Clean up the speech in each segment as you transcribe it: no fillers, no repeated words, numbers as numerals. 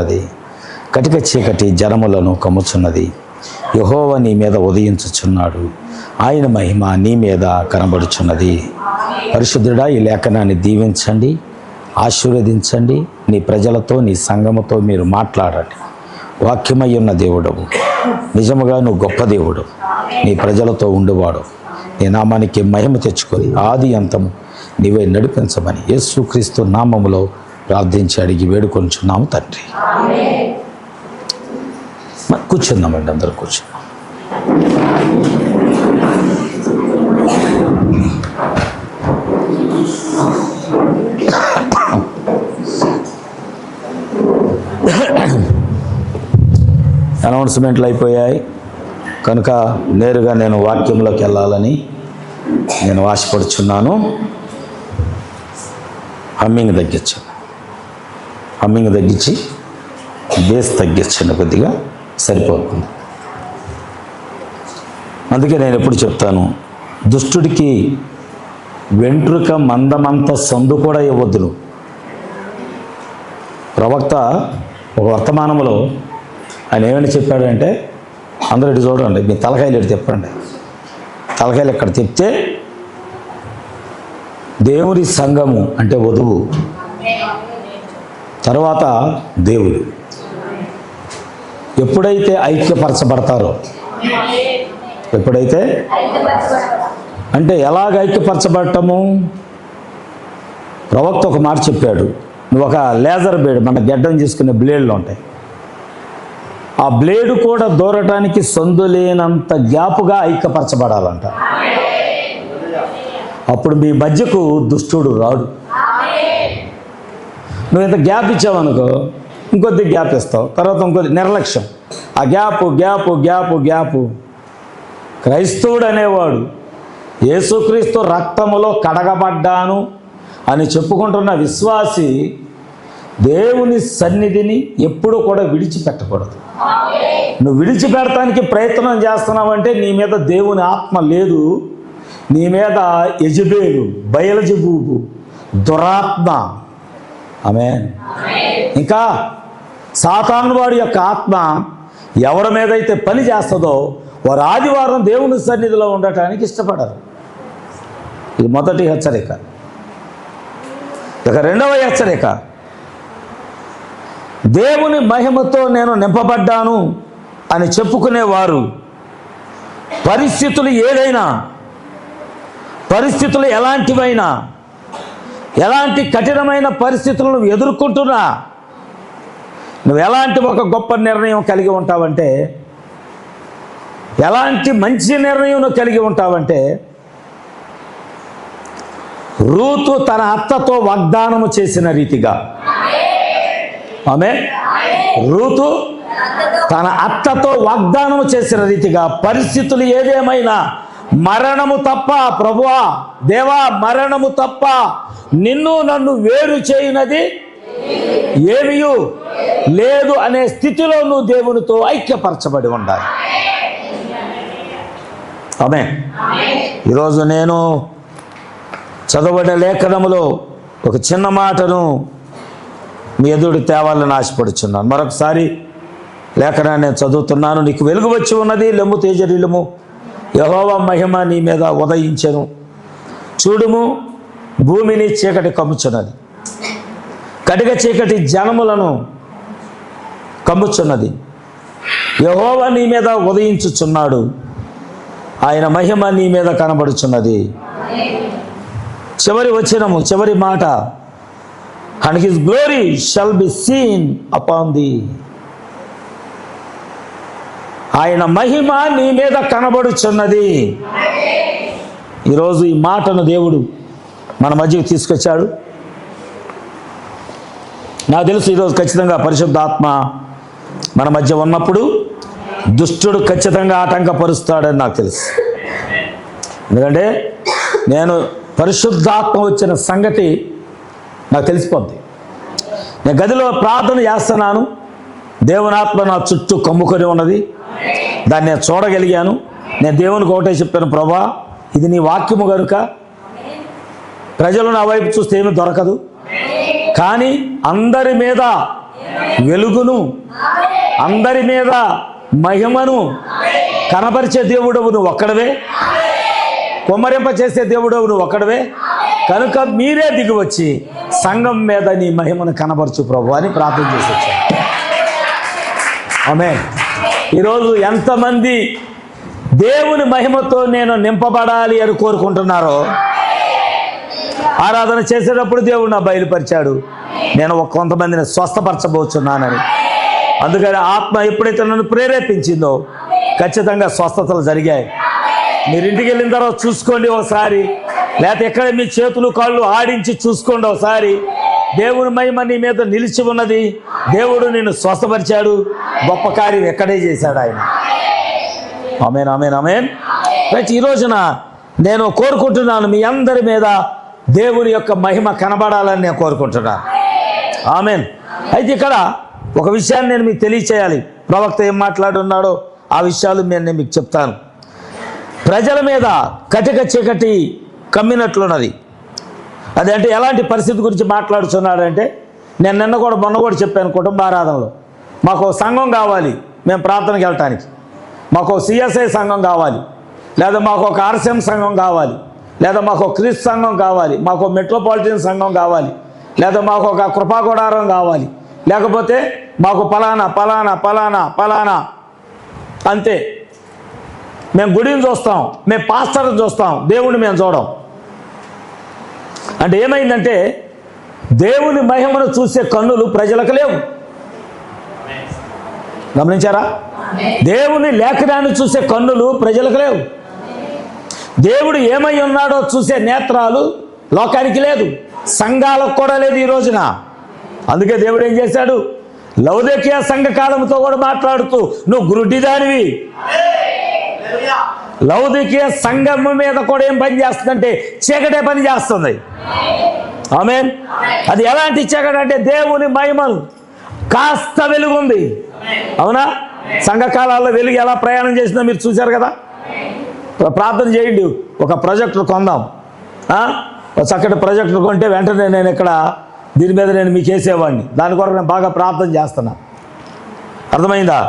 అది కటిక చీకటి జనములను కమ్ముచున్నది. యెహోవా నీ మీద ఉదయించుచున్నాడు, ఆయన మహిమ నీ మీద కనబడుచున్నది. పరిశుద్ధుడా, ఈ లేఖనాన్ని దీవించండి, ఆశీర్వదించండి. నీ ప్రజలతో, నీ సంఘముతో మీరు మాట్లాడండి. వాక్యమై ఉన్న దేవుడవు, నిజముగా నువ్వు గొప్ప దేవుడు, నీ ప్రజలతో ఉండేవాడు. నీ నామానికి మహిమ తెచ్చుకొని ఆది అంతము నీవే నడిపించమని యేసుక్రీస్తు నామములో ప్రార్థించి అడిగి వేడుకొంచున్నాము తండ్రి. కూర్చుందామండి, అందరూ కూర్చున్నాం. అనౌన్స్మెంట్లు అయిపోయాయి కనుక నేరుగా నేను వాక్యంలోకి వెళ్ళాలని నేను ఆశపడుచున్నాను. హమ్మింగ్ తగ్గించి బేస్ తగ్గించండి, కొద్దిగా సరిపోతుంది. అందుకే నేను ఎప్పుడు చెప్తాను, దుష్టుడికి వెంట్రుక మందమంత సందు కూడా ఇవ్వద్దు. ప్రవక్త ఒక వర్తమానంలో ఆయన ఏమని చెప్పాడంటే, అందరూ ఇటు చూడండి, మీ తలకాయలు ఇటు తిప్పండి. తలకాయలు ఎక్కడ తిప్పితే దేవుని సంఘము అంటే వధువు, తర్వాత దేవుడు ఎప్పుడైతే ఐక్యపరచబడతారో, ఎప్పుడైతే అంటే ఎలాగ ఐక్యపరచబడటము? ప్రవక్త ఒక మాట చెప్పాడు, నువ్వు ఒక లేజర్ బ్లేడ్, మన గెడ్డం చేసుకునే బ్లేడ్లు ఉంటాయి, ఆ బ్లేడు కూడా దూరటానికి సందు లేనంత గ్యాపుగా ఐక్యపరచబడాలంట. అప్పుడు మీ మధ్యకు దుష్టుడు రాడు. నువ్వు ఇంత గ్యాప్ ఇచ్చావనుకో, ఇంకొద్ది గ్యాప్ ఇస్తావు, తర్వాత ఇంకొద్ది నిర్లక్ష్యం, ఆ గ్యాపు. క్రైస్తవుడు అనేవాడు యేసుక్రీస్తు రక్తములో కడగబడ్డాను అని చెప్పుకుంటున్న విశ్వాసి దేవుని సన్నిధిని ఎప్పుడూ కూడా విడిచిపెట్టకూడదు. నువ్వు విడిచిపెడటానికి ప్రయత్నం చేస్తున్నావంటే నీ మీద దేవుని ఆత్మ లేదు, నీ మీద యెజబేలు, బయల్జెబూబు, దురాత్మ. ఆమేన్. ఇంకా సాతాను వాడి యొక్క ఆత్మ ఎవరి మీద అయితే పని చేస్తుందో వారు ఆదివారం దేవుని సన్నిధిలో ఉండటానికి ఇష్టపడరు. ఇది మొదటి హెచ్చరిక. ఇక రెండవ హెచ్చరిక, దేవుని మహిమతో నేను నింపబడ్డాను అని చెప్పుకునేవారు పరిస్థితులు ఏదైనా, పరిస్థితులు ఎలాంటివైనా, ఎలాంటి కఠినమైన పరిస్థితులను ఎదుర్కొంటున్నా నువ్వు ఎలాంటి ఒక గొప్ప నిర్ణయం కలిగి ఉంటావంటే, ఎలాంటి మంచి నిర్ణయం నువ్వు కలిగి ఉంటావంటే, రూతు తన అత్తతో వాగ్దానము చేసిన రీతిగా, ఆమేన్, రూతు తన అత్తతో వాగ్దానము చేసిన రీతిగా పరిస్థితులు ఏదేమైనా మరణము తప్ప, ప్రభువా దేవా మరణము తప్ప నిన్ను నన్ను వేరు చేయనది ఏమీయూ లేదు అనే స్థితిలో నువ్వు దేవునితో ఐక్యపరచబడి ఉండాలి. ఆమేన్. ఈరోజు నేను చదవబడిన లేఖనములో ఒక చిన్న మాటను మీ ఎదుటి తేవాలని ఆశపడుచున్నాను. మరొకసారి లేఖనాన్ని నేను చదువుతున్నాను. నీకు వెలుగు వచ్చి ఉన్నది, లెమ్ము తేజరిల్లుము, యెహోవా మహిమ నీ మీద ఉదయించెను. చూడుము, భూమిని చీకటి కమ్ముచున్నది, కటిక చీకటి జనములను కమ్ముచున్నది. యెహోవా నీ మీద ఉదయించుచున్నాడు, ఆయన మహిమ నీ మీద కనబడుచున్నది. చివరి వచనము, చివరి మాట, and his glory shall be seen upon thee. ఆయన మహిమ నీ మీద కనబడుచున్నది. ఈరోజు ఈ మాటను దేవుడు మన మధ్యకు తీసుకొచ్చాడు. నాకు తెలుసు ఈరోజు ఖచ్చితంగా పరిశుద్ధాత్మ మన మధ్య ఉన్నప్పుడు దుష్టుడు ఖచ్చితంగా ఆటంకపరుస్తాడని నాకు తెలుసు. ఎందుకంటే నేను పరిశుద్ధాత్మ వచ్చిన సంగతి నాకు తెలిసిపోద్ది. నేను గదిలో ప్రార్థన చేస్తున్నాను, దేవుని ఆత్మ నా చుట్టూ కమ్ముకొని ఉన్నది, దాన్ని నేను చూడగలిగాను. నేను దేవునికి ఒకటే చెప్పాను, ప్రభా ఇది నీ వాక్యము కనుక ప్రజలు నా వైపు చూస్తే ఏమీ దొరకదు, కానీ అందరి మీద వెలుగును, అందరి మీద మహిమను కనపరిచే దేవుడవు నువ్వు ఒక్కడవే, కుమ్మరింప చేసే దేవుడవు నువ్వు ఒక్కడవే. కనుక మీరే దిగివచ్చి సంఘం మీద నీ మహిమను కనపరచు ప్రభు అని ప్రార్థన చేసి వచ్చాను. ఆమేన్. ఈరోజు ఎంతమంది దేవుని మహిమతో నేను నింపబడాలి అని కోరుకుంటున్నారో, ఆరాధన చేసేటప్పుడు దేవుడు నా బయలుపరిచాడు, నేను కొంతమందిని స్వస్థపరచబోతున్నానని. అందుకని ఆత్మ ఎప్పుడైతే నన్ను ప్రేరేపించిందో ఖచ్చితంగా స్వస్థతలు జరిగాయి. మీరు ఇంటికి వెళ్ళిన తర్వాత చూసుకోండి ఒకసారి, లేకపోతే ఎక్కడ మీ చేతులు కాళ్ళు ఆడించి చూసుకోండి ఒకసారి. దేవుని మహిమ నీ మీద నిలిచి ఉన్నది, దేవుడు నిన్ను స్వస్థపరిచాడు, గొప్ప కార్యం ఎక్కడే చేశాడు ఆయన. ఆమేన్, ఆమేన్, ఆమేన్. రైట్, ఈ రోజున నేను కోరుకుంటున్నాను మీ అందరి మీద దేవుని యొక్క మహిమ కనబడాలని నేను కోరుకుంటున్నాను. ఆమేన్. అయితే ఇక్కడ ఒక విషయాన్ని నేను మీకు తెలియచేయాలి. ప్రవక్త ఏం మాట్లాడున్నాడో ఆ విషయాలు నేను మీకు చెప్తాను. ప్రజల మీద కటిక చీకటి కమ్మినట్లున్నది. అదంటే ఎలాంటి పరిస్థితి గురించి మాట్లాడుతున్నాడంటే, నేను నిన్న కూడా మొన్న కూడా చెప్పాను, కుటుంబ ఆరాధనలో మాకు సంఘం కావాలి, మేము ప్రార్థనకి వెళ్ళటానికి. మాకు సిఎస్ఐ సంఘం కావాలి, లేదా మాకు ఒక ఆర్సిఎం సంఘం కావాలి, లేదా మాకు ఒక క్రీస్తు సంఘం కావాలి, మాకు మెట్రోపాలిటన్ సంఘం కావాలి, లేదా మాకు ఒక కృపాగుడారం కావాలి, లేకపోతే మాకు పలానా పలానా పలానా పలానా. అంతే. మేము గుడిని చూస్తాం, మేము పాస్టర్ని చూస్తాం, దేవుణ్ణి మేము చూడం. అంటే ఏమైందంటే దేవుని మహిమను చూసే కన్నులు ప్రజలకు లేవు. గమనించారా? దేవుని లేఖనాన్ని చూసే కన్నులు ప్రజలకు లేవు. దేవుడు ఏమై ఉన్నాడో చూసే నేత్రాలు లోకానికి లేదు, సంఘాలకు కూడా లేదు ఈ రోజున. అందుకే దేవుడు ఏం చేశాడు, లౌదీకీయ సంఘకాలంతో కూడా మాట్లాడుతూ, నువ్వు గురుడిదానివి. లౌదీకీయ సంఘం మీద కూడా ఏం పని చేస్తుందంటే చీకటే పని చేస్తుంది. ఆమేన్. అది ఎలాంటి చీకటి అంటే దేవుని మహిమను కాస్త వెలుగుంది. అవునా? సంఘకాలాల్లో వెలుగు ఎలా ప్రయాణం చేసిందో మీరు చూశారు కదా. ప్రార్థన చేయండి, ఒక ప్రాజెక్టర్ కొందాం. ఒక చక్కటి ప్రాజెక్టర్ కొంటే వెంటనే నేను ఇక్కడ దీని మీద నేను మీకు వేసేవాడిని. దాని కొరకు నేను బాగా ప్రార్థన చేస్తున్నా. అర్థమైందా?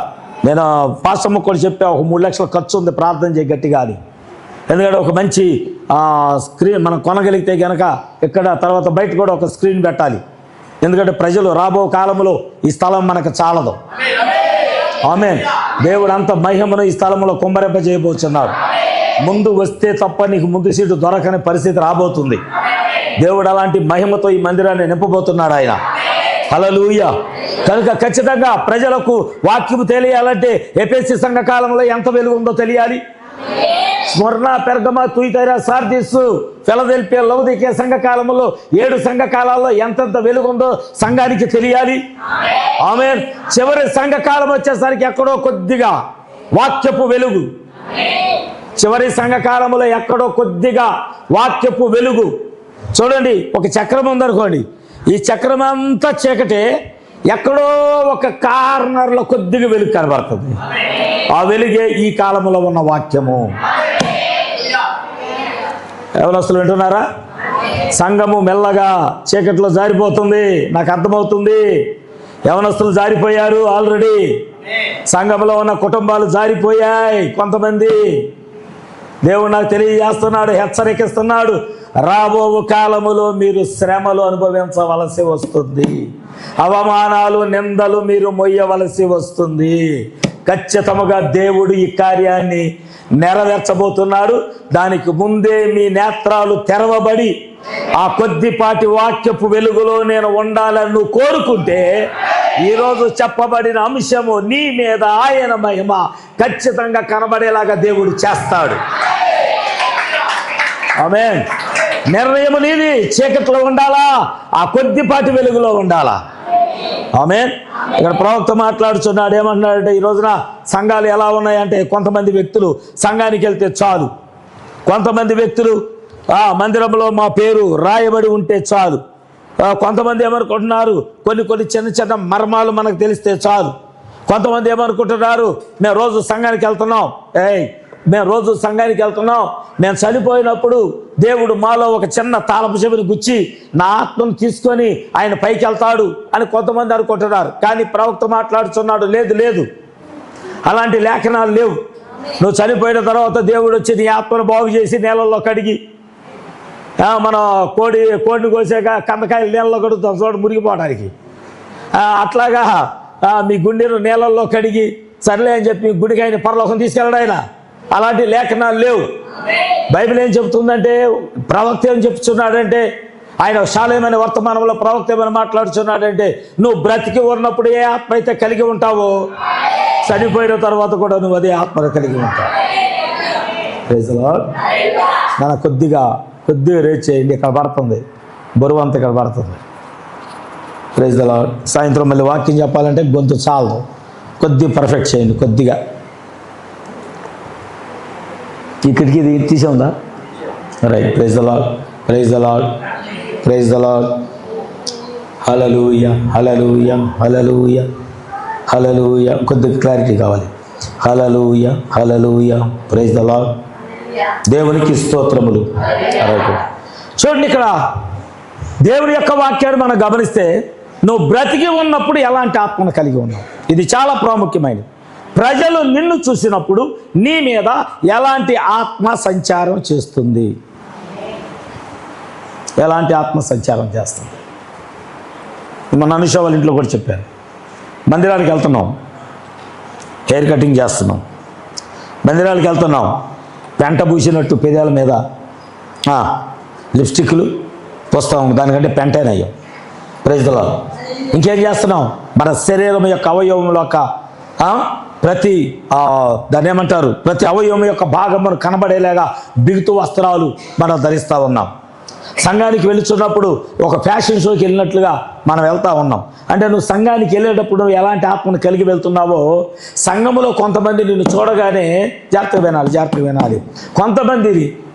నేను పాస్టమ్మ కూడా చెప్పా, ఒక 3 లక్షల ఖర్చు ఉంది, ప్రార్థన చేయి గట్టిగా అని. ఎందుకంటే ఒక మంచి స్క్రీన్ మనం కొనగలిగితే కనుక ఇక్కడ తర్వాత బయట కూడా ఒక స్క్రీన్ పెట్టాలి. ఎందుకంటే ప్రజలు రాబో కాలంలో ఈ స్థలం మనకు చాలదు. ఆమేన్. దేవుడు అంత మహిమను ఈ స్థలంలో కుమ్మరింప చేయబోతున్నాడు. ముందు వస్తే తప్ప నీకు ముందు సీటు దొరకని పరిస్థితి రాబోతుంది. దేవుడు అలాంటి మహిమతో ఈ మందిరాన్ని నింపబోతున్నాడు ఆయన. హల్లెలూయా. కనుక ఖచ్చితంగా ప్రజలకు వాక్యము తెలియాలంటే ఎఫెసీ సంఘ కాలంలో ఎంత వెలుగు ఉందో తెలియాలి. స్మరణ, పెర్గమ, తుయితైర, సార్దీస్, ఫిలదెల్ఫియా, లౌదీకీయ సంఘ కాలంలో 7 సంఘ కాలాల్లో ఎంతెంత వెలుగుందో సంఘానికి తెలియాలి. ఆమేన్. చివరి సంఘ కాలం వచ్చేసరికి ఎక్కడో కొద్దిగా వాక్యపు వెలుగు, చివరి సంఘ కాలంలో ఎక్కడో కొద్దిగా వాక్యపు వెలుగు. చూడండి, ఒక చక్రం ఉందనుకోండి, ఈ చక్రం అంతా చీకటే, ఎక్కడో ఒక కార్నర్లో కొద్దిగా వెలుగు కనబడుతుంది. ఆ వెలుగే ఈ కాలంలో ఉన్న వాక్యము. ఎవరస్తులు వింటున్నారా? సంఘము మెల్లగా చీకట్లో జారిపోతుంది, నాకు అర్థమవుతుంది. యవనస్తులు జారిపోయారు ఆల్రెడీ. సంఘంలో ఉన్న కుటుంబాలు జారిపోయాయి కొంతమంది. దేవుడు నాకు తెలియజేస్తున్నాడు, హెచ్చరికిస్తున్నాడు. రాబో కాలములో మీరు శ్రమలు అనుభవించవలసి వస్తుంది, అవమానాలు, నిందలు మీరు మొయ్యవలసి వస్తుంది. ఖచ్చితంగా దేవుడు ఈ కార్యాన్ని నెరవేర్చబోతున్నాడు. దానికి ముందే మీ నేత్రాలు తెరవబడి ఆ కొద్దిపాటి వాక్యపు వెలుగులో నేను ఉండాలని నువ్వు కోరుకుంటే, ఈరోజు చెప్పబడిన అంశము నీ మీద ఆయన మహిమ ఖచ్చితంగా కనబడేలాగా దేవుడు చేస్తాడు. ఆమేన్. నిర్ణయం నీది. చీకట్లో ఉండాలా, ఆ కొద్దిపాటి వెలుగులో ఉండాలా. ఆమేన్. ఇక్కడ ప్రవక్త మాట్లాడుతున్నాడు, ఏమంటున్నాడంటే, ఈ రోజున సంఘాలు ఎలా ఉన్నాయంటే, కొంతమంది వ్యక్తులు సంఘానికి వెళ్తే చాలు, కొంతమంది వ్యక్తులు మందిరంలో మా పేరు రాయబడి ఉంటే చాలు, కొంతమంది ఏమనుకుంటున్నారు కొన్ని చిన్న చిన్న మర్మాలు మనకు తెలిస్తే చాలు, కొంతమంది ఏమనుకుంటున్నారు మేము రోజు సంఘానికి వెళ్తున్నాం, మేము రోజు సంఘానికి వెళ్తున్నాం, మేము చనిపోయినప్పుడు దేవుడు మాలో ఒక చిన్న తాళపు చెవిని గుచ్చి నా ఆత్మను తీసుకొని ఆయన పైకి వెళ్తాడు అని కొంతమంది అనుకుంటున్నారు. కానీ ప్రవక్త మాట్లాడుతున్నాడు, లేదు లేదు, అలాంటి లేఖనాలు లేవు. నువ్వు చనిపోయిన తర్వాత దేవుడు వచ్చి నీ ఆత్మను బాగు చేసి నీళ్ళల్లో కడిగి, మన కోడిని కోసాక కందకాయలు నీళ్ళలో కడుగుతాం చూడ మురిగిపోవడానికి, అట్లాగా మీ గుండెను నీళ్ళల్లో కడిగి సర్లే అని చెప్పి గుడికి ఆయన పరలోకం తీసుకెళ్ళడు ఆయన. అలాంటి లేఖనాలు లేవు. బైబిల్ ఏం చెప్తుందంటే, ప్రవక్త ఏం చెప్తున్నాడంటే, ఆయన శాలేమైన వర్తమానంలో ప్రవక్త ఏమైనా మాట్లాడుతున్నాడంటే, నువ్వు బ్రతికి ఉన్నప్పుడు ఏ ఆత్మ అయితే కలిగి ఉంటావో చనిపోయిన తర్వాత కూడా నువ్వు అదే ఆత్మను కలిగి ఉంటావు. Praise the lord. మన కొద్దిగా రేట్ చేయండి, ఇక్కడ పడుతుంది, బరువు అంతా ఇక్కడ పడుతుంది. Praise the lord. సాయంత్రం మళ్ళీ వాక్యం చెప్పాలంటే గొంతు చాలు, కొద్దిగా పర్ఫెక్ట్ చేయండి. కొద్దిగా ఈ కిటికీ తీసే ఉందా? Right. Praise the lord, praise the lord, praise the lord. Hallelujah, hallelujah, hallelujah, hallelujah. కొద్దిగా క్లారిటీ కావాలి. Hallelujah, hallelujah, praise the lord. దేవునికి స్తోత్రములు. చూడండి, ఇక్కడ దేవుని యొక్క వాక్యాన్ని మనం గమనిస్తే, నువ్వు బ్రతికి ఉన్నప్పుడు ఎలాంటి ఆత్మను కలిగి ఉన్నావు, ఇది చాలా ప్రాముఖ్యమైనది. ప్రజలు నిన్ను చూసినప్పుడు నీ మీద ఎలాంటి ఆత్మ సంచారం చేస్తుంది, ఎలాంటి ఆత్మ సంచారం చేస్తుంది. మన అనుష వాళ్ళ ఇంట్లో కూడా చెప్పాను, మందిరానికి వెళ్తున్నాం, హెయిర్ కటింగ్ చేస్తున్నాం, మందిరానికి వెళ్తున్నాం, పెంట పూసినట్టు పెదాల మీద లిప్స్టిక్లు పోస్తాం, దానికంటే పెంటేనయ్యాం. Praise the lord. ఇంకేం చేస్తున్నాం, మన శరీరం యొక్క అవయవం యొక్క ప్రతి దాన్ని ఏమంటారు, ప్రతి అవయవం యొక్క భాగం కనబడేలాగా బిగుతు వస్త్రాలు మనం ధరిస్తూ ఉన్నాం. సంఘానికి వెళుతున్నప్పుడు ఒక ఫ్యాషన్ షోకి వెళ్ళినట్లుగా మనం వెళ్తూ ఉన్నాం. అంటే నువ్వు సంఘానికి వెళ్ళేటప్పుడు నువ్వు ఎలాంటి ఆత్మను కలిగి వెళ్తున్నావో, సంఘములో కొంతమంది నిన్ను చూడగానే జాగ్రత్తగా వినాలి.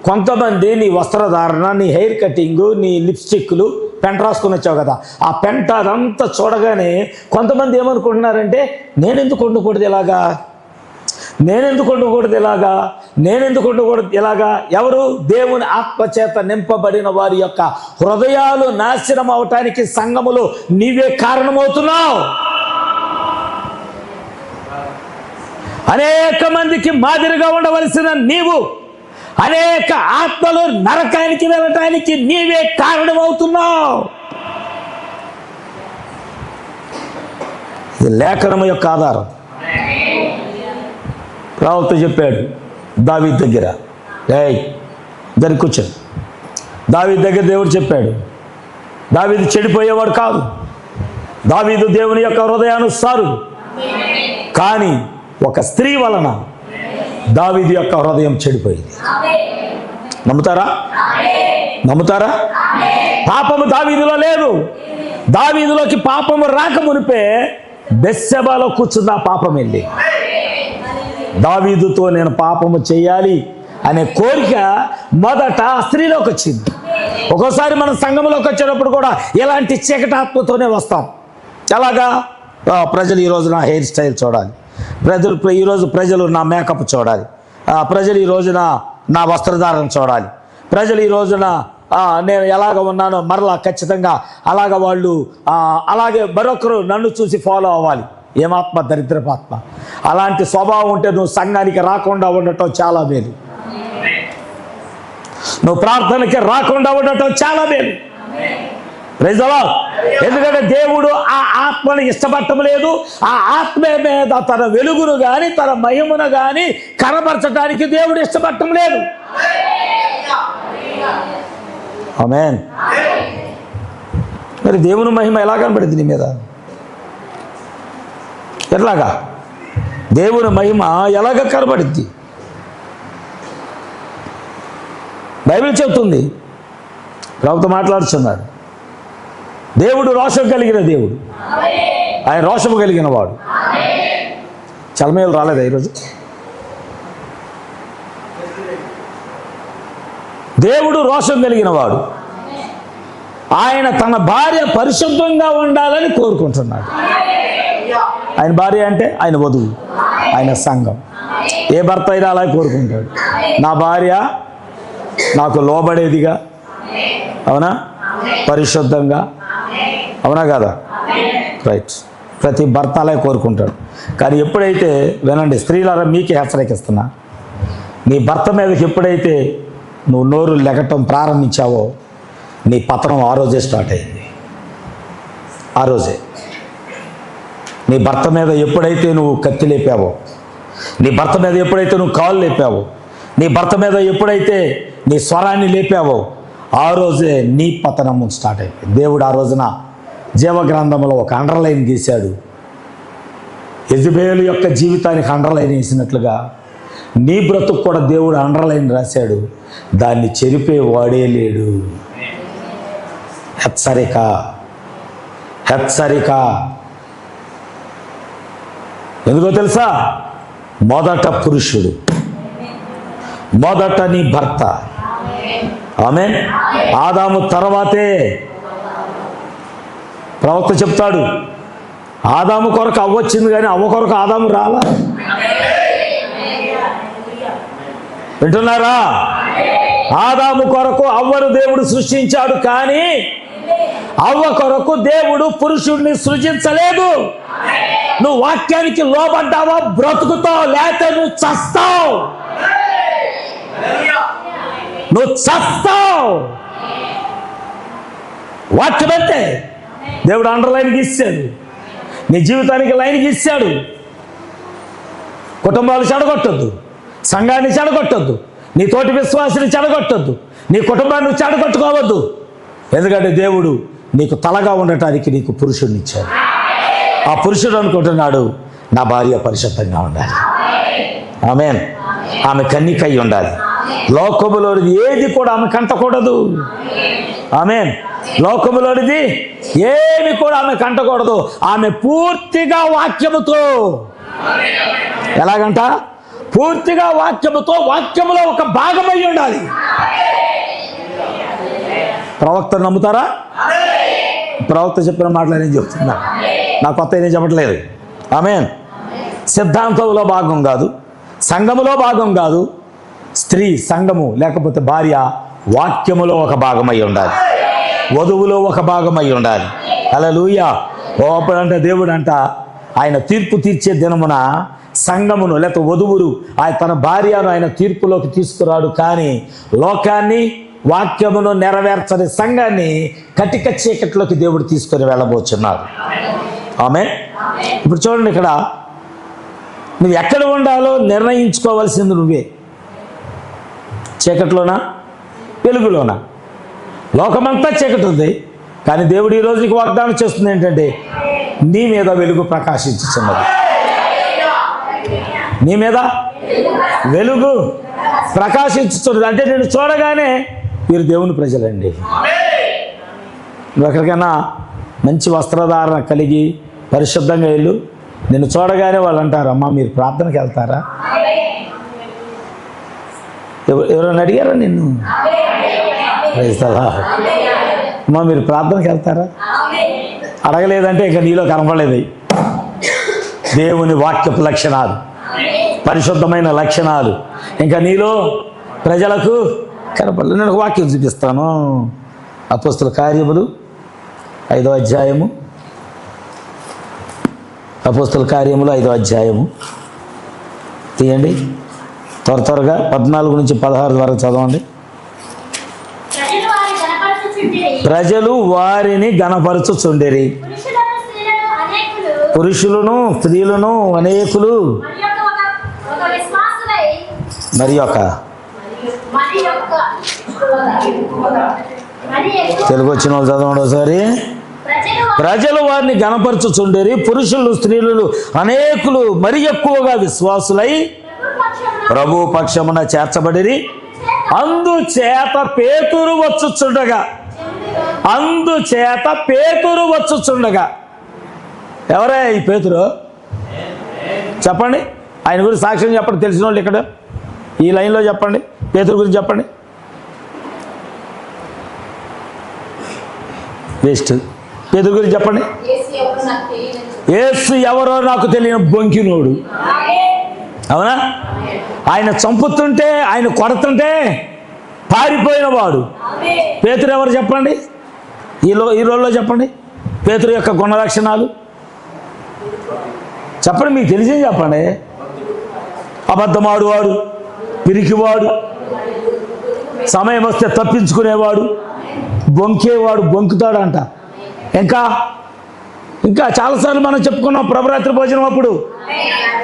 కొంతమంది నీ వస్త్రధారణ, నీ హెయిర్ కటింగు, నీ లిప్స్టిక్లు, పెంట రాసుకొని వచ్చావు కదా, ఆ పెంట అదంతా చూడగానే కొంతమంది ఏమనుకుంటున్నారంటే, నేనెందుకు ఉండకూడదు ఇలాగా, నేనెందుకు ఉండకూడదు ఇలాగా. ఎవరు? దేవుని ఆత్మచేత నింపబడిన వారి యొక్క హృదయాలు నాశనం అవటానికి సంఘములో నీవే కారణమవుతున్నావు. అనేక మందికి మాదిరిగా ఉండవలసిన నీవు అనేక ఆత్మలు నరకానికి వెళ్ళటానికి నీవే కారణమవుతున్నావు. ఇది లేఖనము యొక్క ఆధారం. ప్రవక్త చెప్పాడు దావీదు దగ్గర, దానికి కూర్చొని దావీదు దగ్గర దేవుడు చెప్పాడు, దావీదు చెడిపోయేవాడు కాదు, దావీదు దేవుని యొక్క హృదయానుసారుడు. కానీ ఒక స్త్రీ వలన దావీదు యొక్క హృదయం చెడిపోయింది. నమ్ముతారా? పాపము దావీదులో లేదు. దావీదులోకి పాపము రాక మునిపే బెత్షెబాలో కూర్చున్న పాపం వెళ్ళి, దావీదుతో నేను పాపము చేయాలి అనే కోరిక మొదట స్త్రీలోకి వచ్చింది. ఒక్కోసారి మనం సంఘంలోకి వచ్చేటప్పుడు కూడా ఇలాంటి చీకటాత్మతోనే వస్తాం. ఎలాగా? ప్రజలు ఈరోజు నా హెయిర్ స్టైల్ చూడాలి, ప్రజలు నా మేకప్ చూడాలి, ప్రజలు ఈ రోజున నా వస్త్రధారణ చూడాలి, ప్రజలు ఈ రోజున నేను ఎలాగ ఉన్నానో మరలా ఖచ్చితంగా అలాగే మరొకరు నన్ను చూసి ఫాలో అవ్వాలి. ఏమాత్మ? దరిద్రపాత్మ. అలాంటి స్వభావం ఉంటే నువ్వు సంఘానికి రాకుండా ఉండటం చాలా మేలు, నువ్వు ప్రార్థనకి రాకుండా ఉండటం చాలా మేలు. Praise the lord. ఎందుకంటే దేవుడు ఆ ఆత్మను ఇష్టపడటం లేదు. ఆ ఆత్మ మీద తన వెలుగును కానీ తన మహిమను కానీ కనబరచడానికి దేవుడు ఇష్టపడటం లేదు. ఆమేన్. మరి దేవుని మహిమ ఎలా కనబడింది నీ మీద? ఎట్లాగా? దేవుని మహిమ ఎలాగ కనబడింది? బైబిల్ చెప్తుంది, ప్రవక్త మాట్లాడుతున్నాడు, దేవుడు రోషం కలిగిన దేవుడు, ఆయన రోషము కలిగిన వాడు. చలమేలు రాలేదా ఈరోజు? దేవుడు రోషం కలిగిన వాడు. ఆయన తన భార్య పరిశుభ్రంగా ఉండాలని కోరుకుంటున్నాడు. ఆయన భార్య అంటే ఆయన వధువు, ఆయన సంఘం. ఏ భర్త అయినా అలా కోరుకుంటాడు. నా భార్య నాకు లోబడేదిగా, అవునా, పరిశుద్ధంగా, అవునా కదా, రైట్. ప్రతి భర్త అలా కోరుకుంటాడు. కానీ ఎప్పుడైతే, వినండి స్త్రీలారా, మీకే హెచ్చరికిస్తున్నా, నీ భర్త మీదకి ఎప్పుడైతే నువ్వు నోరు లెగటం ప్రారంభించావో నీ పతనం ఆ రోజే స్టార్ట్ అయింది. ఆ రోజే నీ భర్త మీద ఎప్పుడైతే నువ్వు కత్తి లేపావో, నీ భర్త మీద ఎప్పుడైతే నువ్వు కాళ్ళు లేపావో, నీ భర్త మీద ఎప్పుడైతే నీ స్వరాన్ని లేపావో ఆ రోజే నీ పతనం స్టార్ట్ అయిపోయింది. దేవుడు ఆ రోజున జీవగ్రంథంలో ఒక అండర్లైన్ గీశాడు. యెజబెలు యొక్క జీవితానికి అండర్లైన్ వేసినట్లుగా నీ బ్రతుకు కూడా దేవుడు అండర్లైన్ రాశాడు. దాన్ని చెరిపే వాడే లేడు. హెచ్చరిక, హెచ్చరిక. ఎందుకో తెలుసా? మొదట పురుషుడు, మొదట నీ భర్త. ఆమేన్. ఆదాము తర్వాతే ప్రవక్త చెప్తాడు, ఆదాము కొరకు అవ్వ వచ్చింది కానీ అవ్వ కొరకు ఆదాము రాలా. వింటున్నారా? ఆదాము కొరకు అవ్వను దేవుడు సృష్టించాడు, కానీ అవ్వ కొరకు దేవుడు పురుషుడిని సృజించలేదు. నువ్వు వాక్యానికి లోబడ్డావా బ్రతుకుతావు, లేకపోతే నువ్వు చస్తావు. నువ్వు చస్తావు. వాక్యం అంతే. దేవుడు అండర్లైన్ గీశాడు, నీ జీవితానికి లైన్ గీశాడు. కుటుంబాలు చెడగొట్టొద్దు, సంఘాన్ని చెడగొట్టొద్దు, నీ తోటి విశ్వాసిని చెడగొట్టొద్దు, నీ కుటుంబాన్ని చెడగొట్టుకోవద్దు. ఎందుకంటే దేవుడు నీకు తలగా ఉండటానికి నీకు పురుషుడిని ఇచ్చాడు. ఆ పురుషుడు అనుకుంటున్నాడు, నా భార్య పరిశుద్ధంగా ఉండాలి, ఆమేన్, ఆమె కన్నికై ఉండాలి, లోకములోనిది ఏది కూడా ఆమె కంటకూడదు, ఆమేన్, లోకములోనిది ఏమి కూడా ఆమె కంటకూడదు. ఆమె పూర్తిగా వాక్యముతో, ఎలాగంట, పూర్తిగా వాక్యముతో, వాక్యములో ఒక భాగమై ఉండాలి. ప్రవక్త నమ్ముతారా? ప్రవక్త చెప్పిన మాటలు నేను చెప్తున్నా, నా కొత్త ఏం చెప్పట్లేదు. ఆమేన్. సిద్ధాంతంలో భాగం కాదు, సంఘములో భాగం కాదు. స్త్రీ సంఘము లేకపోతే భార్య వాక్యములో ఒక భాగమై ఉండాలి, వధువులో ఒక భాగమై ఉండాలి. హల్లెలూయా. అప్పుడంటే దేవుడు అంట ఆయన తీర్పు తీర్చే దినమున సంఘమును లేకపోతే వధువులు తన భార్యను ఆయన తీర్పులోకి తీసుకురాడు. కానీ లోకాన్ని, వాక్యమును నెరవేర్చని సంఘాన్ని కటిక చీకట్లోకి దేవుడు తీసుకొని వెళ్ళబోచున్నాడు. ఆమేన్. ఇప్పుడు చూడండి, ఇక్కడ నువ్వు ఎక్కడ ఉండాలో నిర్ణయించుకోవాల్సింది నువ్వే. చీకట్లోనా, వెలుగులోనా? లోకమంతా చీకటి ఉంది, కానీ దేవుడు ఈ రోజుకి వాగ్దానం చేస్తుంది ఏంటంటే, నీ మీద వెలుగు ప్రకాశించుతున్నది, నీ మీద వెలుగు ప్రకాశించుతున్నది. అంటే నేను చూడగానే మీరు దేవుని ప్రజలండి. నువ్వు ఎక్కడికైనా మంచి వస్త్రధారణ కలిగి పరిశుద్ధంగా వెళ్ళు, నిన్ను చూడగానే వాళ్ళు అంటారు, అమ్మా మీరు ప్రార్థనకి వెళ్తారా? ఎవరైనా అడిగారా నిన్ను? అమ్మా మీరు ప్రార్థనకి వెళ్తారా? అడగలేదంటే ఇంకా నీలో కనపడలేదు. దేవుని వాక్యపు లక్షణాలు, పరిశుద్ధమైన లక్షణాలు ఇంకా నీలో ప్రజలకు కనపడలేదు. నేను ఒక వాక్యం చూపిస్తాను. అపోస్తుల కార్యములు 5వ అధ్యాయము, అపోస్తుల కార్యములు 5వ అధ్యాయము తీయండి. త్వరగా 14 నుంచి 16 వరకు చదవండి. ప్రజలు వారిని గణపరచుచుండిరి, పురుషులను స్త్రీలను అనేకులు మరి ఒక తెలుగు వచ్చిన వాళ్ళు చదవండి ఒకసారి. ప్రజలు వారిని గణపరచుచుండిరి, పురుషులు స్త్రీలు అనేకులు మరి ఎక్కువగా విశ్వాసులై ప్రభు పక్షమున చేర్చబడిరి. అందుచేత పేతురు వచ్చుచుండగా, అందుచేత పేతురు వచ్చుచుండగా. ఎవరే ఈ పేతురు? చెప్పండి, ఆయన గురించి సాక్ష్యం చెప్పండి. తెలిసిన వాళ్ళు ఇక్కడ ఈ లైన్లో చెప్పండి, పేతురు గురించి చెప్పండి. వేస్ట్. పేతురు గురించి చెప్పండి. యేసు ఎవరో నాకు తెలియని బొంకినోడు. అవునా? ఆయన చంపుతుంటే, ఆయన కొడుతుంటే పారిపోయిన వాడు పేతురు. ఎవరు చెప్పండి? ఈ రోజులో చెప్పండి పేతురు యొక్క గుణ లక్షణాలు చెప్పండి, మీకు తెలిసింది చెప్పండి. అబద్ధమాడువాడు, పిరికివాడు, సమయం వస్తే తప్పించుకునేవాడు, బొంకేవాడు, బొంకుతాడు అంట. ఇంకా చాలాసార్లు మనం చెప్పుకున్నాం ప్రభురాత్రి భోజనం అప్పుడు,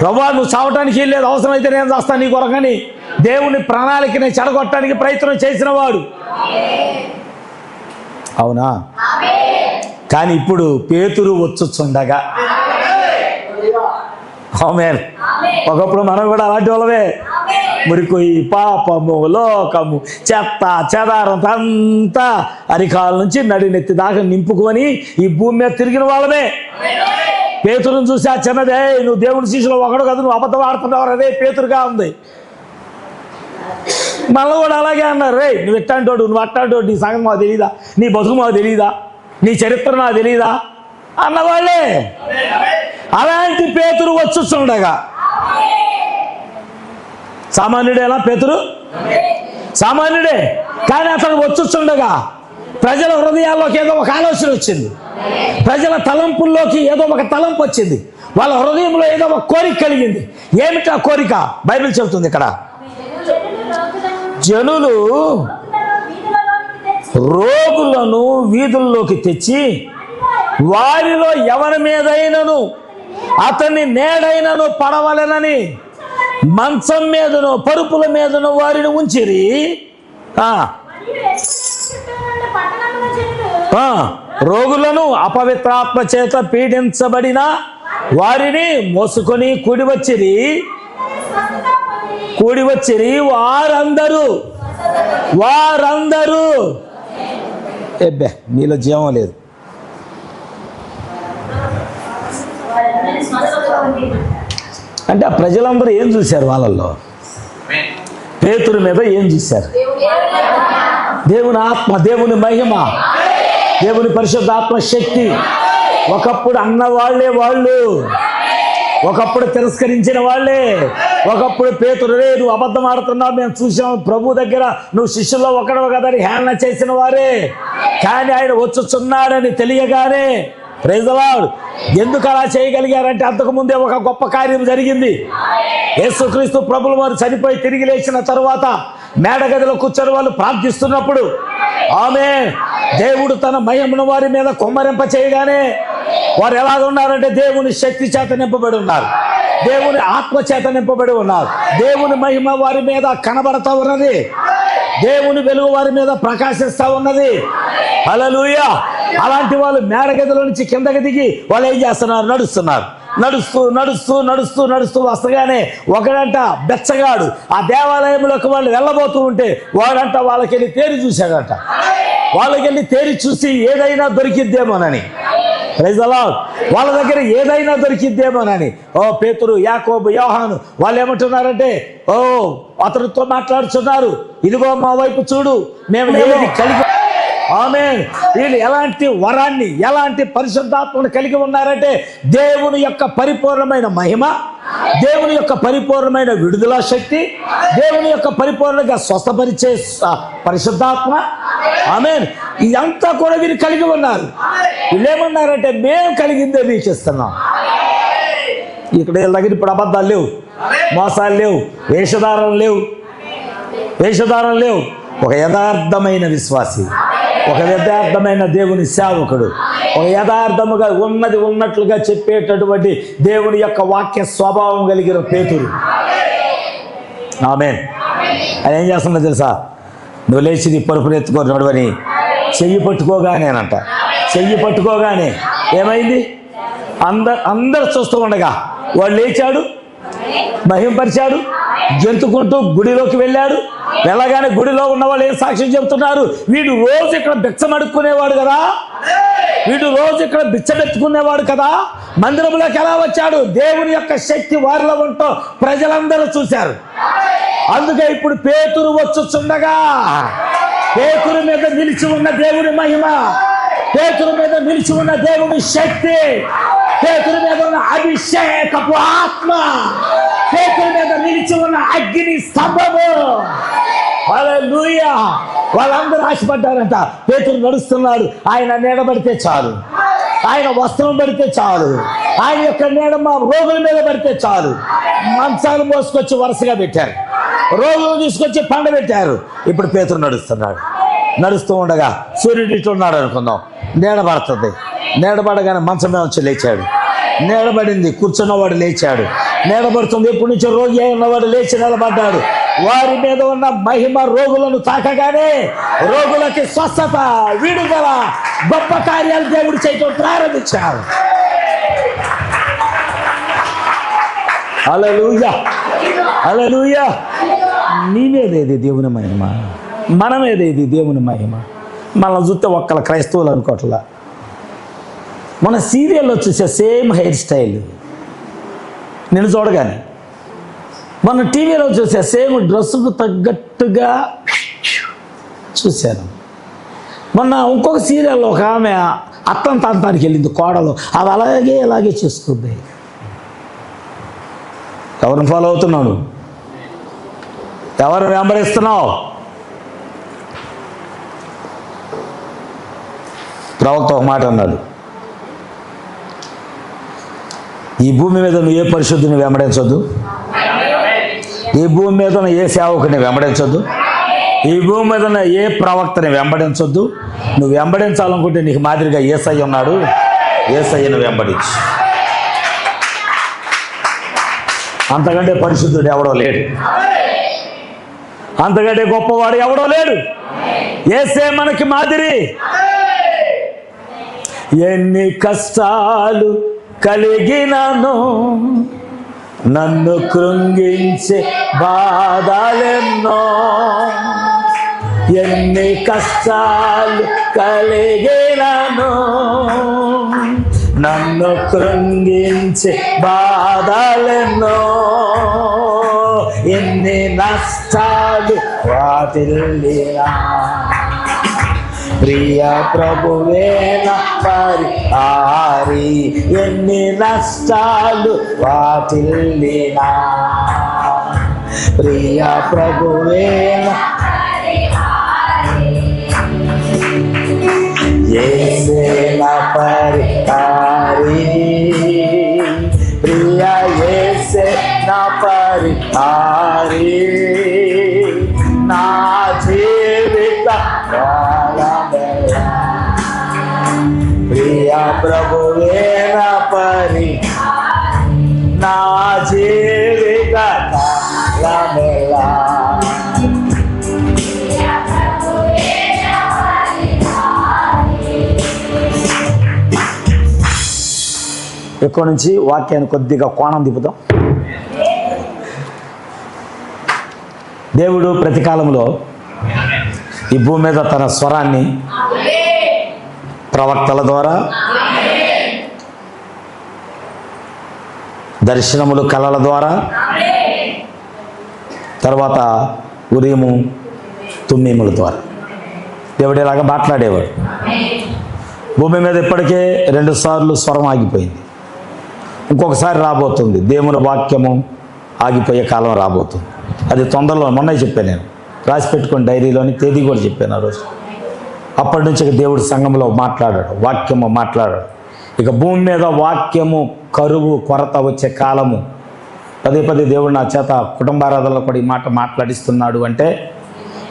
ప్రభా నువ్వు చావటానికి వెళ్ళలేదు, అవసరమైతే నేను చేస్తాను నీ కొరకని దేవుని ప్రణాళికని చెడగొట్టడానికి ప్రయత్నం చేసిన వాడు. అవునా? కానీ ఇప్పుడు పేతురు వచ్చుచుండగా, ఆమేన్. ఒకప్పుడు మనం కూడా అలాంటి వాళ్ళమే. మురికొయ్యి, పాపము, లోకము, చెత్త చెదారం అంతా అరికాల నుంచి నడినెత్తి దాకా నింపుకొని ఈ భూమి మీద తిరిగిన వాళ్ళమే. పేతురుని చూసి ఆ చిన్నదే, నువ్వు దేవుని శిష్యులు ఒకడు కదా, నువ్వు అబద్ధం ఆడుతున్నావు, అదే పేతురుగా ఉంది. మళ్ళీ కూడా అలాగే అన్నారు, రే నువ్వు ఎట్టాంటోడు, నువ్వు అట్టాంటోడు, నీ సంగతి మాకు తెలియదా, నీ బతుకు మాకు తెలియదా, నీ చరిత్ర నాకు తెలియదా అన్నవాళ్ళే. అలాంటి పేతురు వచ్చుచుండగా, సామాన్యుడేనా పేతురు? సామాన్యుడే. కానీ అతను వచ్చుచుండగా ప్రజల హృదయాల్లోకి ఏదో ఒక ఆలోచన వచ్చింది, ప్రజల తలంపుల్లోకి ఏదో ఒక తలంపు వచ్చింది, వాళ్ళ హృదయంలో ఏదో ఒక కోరిక కలిగింది. ఏమిటా కోరిక? బైబిల్ చెబుతుంది ఇక్కడ, జనులు రోగులను వీధుల్లోకి తెచ్చి వారిలో ఎవరి మీదైనను అతన్ని నేడైనను పడవలెనని మంచం మీదను పరుపుల మీదను వారిని ఉంచిరి. రోగులను అపవిత్రాత్మ చేత పీడించబడిన వారిని మోసుకొని కూడి వచ్చిరి. వారందరూ ఎబ్బే మీలో జీవం లేదు. అంటే ఆ ప్రజలందరూ ఏం చూశారు? వాళ్ళల్లో పేతురు మీద ఏం చూశారు? దేవుని ఆత్మ, దేవుని మహిమ, దేవుని పరిశుద్ధాత్మ శక్తి. ఒకప్పుడు అన్న వాళ్ళే వాళ్ళు, ఒకప్పుడు తిరస్కరించిన వాళ్ళే, ఒకప్పుడు పేతురు రే నువ్వు అబద్ధం ఆడుతున్నావు, మేము చూసాం ప్రభు దగ్గర, నువ్వు శిష్యుల్లో ఒకడవ కదని హేళన చేసిన వారే. కానీ ఆయన వచ్చుచున్నాడని తెలియగానే, ప్రైజ్ ది లార్డ్, ఎందుకు అలా చేయగలిగారంటే అంతకుముందే ఒక గొప్ప కార్యం జరిగింది. యేసుక్రీస్తు ప్రభులు వారు చనిపోయి తిరిగి లేచిన తరువాత మేడగదిలో కూర్చొని వాళ్ళు ప్రార్థిస్తున్నప్పుడు ఆమేన్, దేవుడు తన మహిమను వారి మీద కుమ్మరింప చేయగానే వారు ఎలాగ ఉన్నారంటే దేవుని శక్తి చేత నింపబడి ఉన్నారు, దేవుని ఆత్మ చేత నింపబడి ఉన్నారు, దేవుని మహిమ వారి మీద కనబడతా ఉన్నది, దేవుని వెలుగు వారి మీద ప్రకాశిస్తా ఉన్నది. హల్లెలూయా. అలాంటి వాళ్ళు మేడగదిలో నుంచి కిందకి దిగి వాళ్ళు ఏం చేస్తున్నారు? నడుస్తూ వస్తగానే ఒకడంట బెచ్చగాడు ఆ దేవాలయంలోకి వాళ్ళు వెళ్ళబోతూ ఉంటే వాడంట వాళ్ళకెళ్ళి తేరి చూశాడంట. వాళ్ళకెళ్ళి తేరి చూసి ఏదైనా దొరికిద్దేమోనని, ప్రైజ్ ది లార్డ్, వాళ్ళ దగ్గర ఏదైనా దొరికిద్దేమోనని ఓ పేతురు, యాకోబు, యోహాను వాళ్ళు ఏమంటున్నారంటే, ఓ అతనితో మాట్లాడుతున్నారు, ఇదిగో మా వైపు చూడు, మేము ఏది కలిగి. ఆమేన్. వీళ్ళు ఎలాంటి వరాన్ని, ఎలాంటి పరిశుద్ధాత్మను కలిగి ఉన్నారంటే దేవుని యొక్క పరిపూర్ణమైన మహిమ, దేవుని యొక్క పరిపూర్ణమైన విడుదల శక్తి, దేవుని యొక్క పరిపూర్ణంగా స్వస్థపరిచే పరిశుద్ధాత్మ. ఆమేన్. ఇదంతా కూడా వీరు కలిగి ఉన్నారు. వీళ్ళు ఏమన్నారంటే మేము కలిగిందే మీకు ఇస్తున్నాం. ఇక్కడ వీళ్ళ దగ్గర ఇప్పుడు అబద్ధాలు లేవు, మోసాలు లేవు, వేషధారాలు లేవు. ఒక యథార్థమైన విశ్వాసి, ఒక యథార్థమైన దేవుని సేవకుడు, ఒక యథార్థముగా ఉన్నది ఉన్నట్లుగా చెప్పేటటువంటి దేవుని యొక్క వాక్య స్వభావం కలిగిన పేతురు. ఆమేన్. ఆయన ఏం చేస్తున్నా తెలుసా? నువ్వు లేచి నీ పరుపును ఎత్తుకొని నడవని చెయ్యి పట్టుకోగానే ఏమైంది? అందరు చూస్తూ ఉండగా వాడు లేచాడు, మహింపరిచాడు, జంతుకుంటూ గుడిలోకి వెళ్ళాడు. వెళ్ళగానే గుడిలో ఉన్న వాళ్ళు ఏం సాక్ష్యం చెబుతున్నారు? వీడు రోజు ఇక్కడ బిచ్చమడుక్కునేవాడు కదా, వీడు రోజు ఇక్కడ బిచ్చమెత్తుకునేవాడు కదా, మందిరంలోకి ఎలా వచ్చాడు? దేవుని యొక్క శక్తి వారిలో ఉంటూ ప్రజలందరూ చూశారు. అందుకే ఇప్పుడు పేతురు వచ్చుచుండగా పేతురు మీద నిలిచి ఉన్న దేవుని మహిమ, పేతురు మీద నిలిచి ఉన్న దేవుని శక్తి, పేతురు మీద ఉన్న అభిషేకపు ఆత్మ, పేతురు మీద నిలిచి ఉన్న అగ్ని స్తంభము. హల్లెలూయా. వాళ్ళందరూ ఆశపడ్డారంట. పేతురు నడుస్తున్నాడు, ఆయన నీడబడితే చాలు, ఆయన వస్త్రం పడితే చాలు, ఆయన యొక్క నీడ మా రోగుల మీద పడితే చాలు. మంచాలు మోసుకొచ్చి వరుసగా పెట్టారు, రోగులు తీసుకొచ్చి పండబెట్టారు. ఇప్పుడు పేతురు నడుస్తున్నాడు. నడుస్తూ ఉండగా సూర్యుడు ఇటు ఉన్నాడు అనుకుందాం, నీడబడుతుంది. నీడబడగానే మంచం మీద వచ్చి లేచాడు. నీడబడింది, కూర్చున్నవాడు లేచాడు. నీడబడుతుంది, ఎప్పటి నుంచో రోగి అయి ఉన్నవాడు లేచి నిలబడ్డాడు. వారి మీద ఉన్న మహిమ రోగులను తాకగానే రోగులకి స్వస్థత, విడుదల, గొప్ప కార్యాలు దేవుడు చేయటం ప్రారంభించారు. హల్లెలూయా, హల్లెలూయా. నీ మీదేది దేవుని మహిమ, మన మీదేది దేవుని మహిమ. మనల్ని చూస్తే ఒక్కల క్రైస్తవులు అనుకోవట్లా. మన సీరియల్లో చూసే సేమ్ హెయిర్ స్టైల్ నేను చూడగానే, మన టీవీలో చూసే సేమ్ డ్రెస్సుకు తగ్గట్టుగా చూశాను. మొన్న ఇంకొక సీరియల్లో ఒక ఆమె అత్తం తాంతానికి వెళ్ళింది, కోడలు, అది అలాగే చూస్తుంది. ఎవరిని ఫాలో అవుతున్నాడు? ఎవరు వెంబడిస్తున్నావు? ప్రవక్త ఒక మాట అన్నాడు, ఈ భూమి మీద నువ్వు ఏ పరిశుద్ధిని వెంబడించొద్దు, ఈ భూమి మీద ఏ సేవకుని వెంబడించొద్దు, ఈ భూమి మీద ఏ ప్రవక్తని వెంబడించొద్దు. నువ్వు వెంబడించాలనుకుంటే నీకు మాదిరిగా యేసయ్య ఉన్నాడు, యేసయ్యను వెంబడించు. అంతకంటే పరిశుద్ధుడు ఎవడో లేడు, అంతకంటే గొప్పవాడు ఎవడో లేడు. యేసే మనకి మాదిరి. ఎన్ని కష్టాలు కలిగినను, నన్ను కృంగించే బాధలెన్నో, ఎన్ని కష్టాలు కలిగినను, నన్ను కృంగించే బాధలెన్నో, ఎన్ని నష్టాలు వాటిల్లినా, ప్రియ ప్రభువేన పరిహారి, ఎన్ని నష్టాలు వాటిల్లినా, ప్రియ ప్రభువేన యేసేన పరిహారి, ప్రియ యేసేన పరిహారి, నా జీవిత ప్రియ ప్రభువేన పరి, నా జీవిత కాలమెల్లా. ఇక్కడ నుంచి వాక్యాన్ని కొద్దిగా కోణం తిప్పుతాం. దేవుడు ప్రతి కాలంలో ఈ భూమి మీద తన స్వరాన్ని ప్రవక్తల ద్వారా, దర్శనములు, కళల ద్వారా, తర్వాత ఉరీము, తుమ్మీముల ద్వారా దేవుడు ఇలాగా మాట్లాడేవాడు. భూమి మీద ఇప్పటికే 2 సార్లు స్వరం ఆగిపోయింది. ఇంకొకసారి రాబోతుంది. దేవుని వాక్యము ఆగిపోయే కాలం రాబోతుంది. అది తొందరలో, మొన్న చెప్పాను నేను, రాసి పెట్టుకుని డైరీలోని, తేదీ కూడా చెప్పాను ఆ రోజు. అప్పటి నుంచి దేవుడు సంఘంలో మాట్లాడాడు, వాక్యము మాట్లాడాడు. ఇక భూమి మీద వాక్యము కరువు, కొరత వచ్చే కాలము. పదే దేవుడు నా చేత కుటుంబారాధనలో కూడా ఈ మాట మాట్లాడిస్తున్నాడు అంటే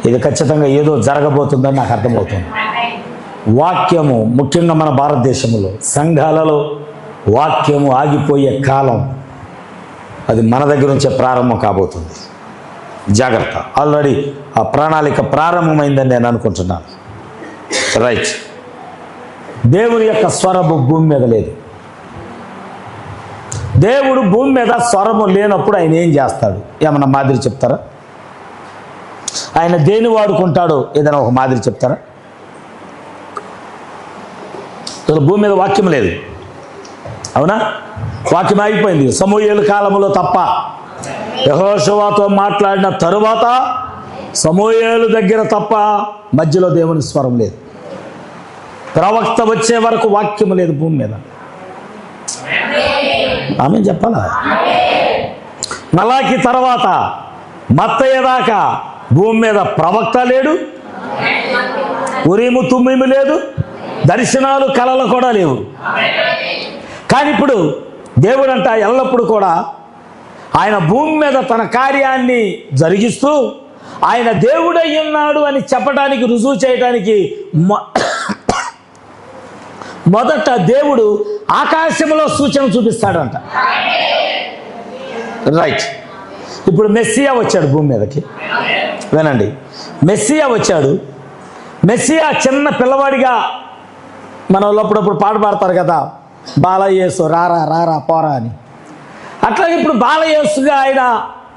ఇది ఖచ్చితంగా ఏదో జరగబోతుందని నాకు అర్థమవుతుంది. వాక్యము ముఖ్యంగా మన భారతదేశంలో సంఘాలలో వాక్యము ఆగిపోయే కాలం అది మన దగ్గర నుంచే ప్రారంభం కాబోతుంది. జాగ్రత్త. ఆల్రెడీ ఆ ప్రణాళిక ప్రారంభమైందని నేను అనుకుంటున్నాను. రైట్. దేవుని యొక్క స్వరము భూమి మీద లేదు. దేవుడు భూమి మీద స్వరము లేనప్పుడు ఆయన ఏం చేస్తాడు? ఏమన్నా మాదిరి చెప్తారా? ఆయన దేని వాడుకుంటాడో ఏదైనా ఒక మాదిరి చెప్తారా? అసలు భూమి మీద వాక్యం లేదు, అవునా? వాక్యం ఆగిపోయింది సమూయేలు కాలంలో తప్ప. యెహోషువతో మాట్లాడిన తరువాత సమూయేలు దగ్గర తప్ప మధ్యలో దేవుని స్వరం లేదు. ప్రవక్త వచ్చే వరకు వాక్యం లేదు భూమి మీద. ఆమె చెప్పాలా? మలాకి తర్వాత మత్తయ్య దాకా భూమి మీద ప్రవక్త లేడు, ఉరీము తుమ్మీము లేదు, దర్శనాలు కళలు కూడా లేవు. కానీ ఇప్పుడు దేవుడంట ఎల్లప్పుడూ కూడా ఆయన భూమి మీద తన కార్యాన్ని జరిగిస్తూ ఆయన దేవుడై ఉన్నాడు అని చెప్పడానికి, రుజువు చేయడానికి మొదట దేవుడు ఆకాశంలో సూచన చూపిస్తాడంట. రైట్. ఇప్పుడు మెస్సియా వచ్చాడు భూమి మీదకి. వినండి, మెస్సియా వచ్చాడు. మెస్సియా చిన్న పిల్లవాడిగా, మన వాళ్ళు అప్పుడప్పుడు పాట పాడతారు కదా, బాలయేసు రారా రారా పోరా అని. అట్లాగే ఇప్పుడు బాలయేసుగా ఆయన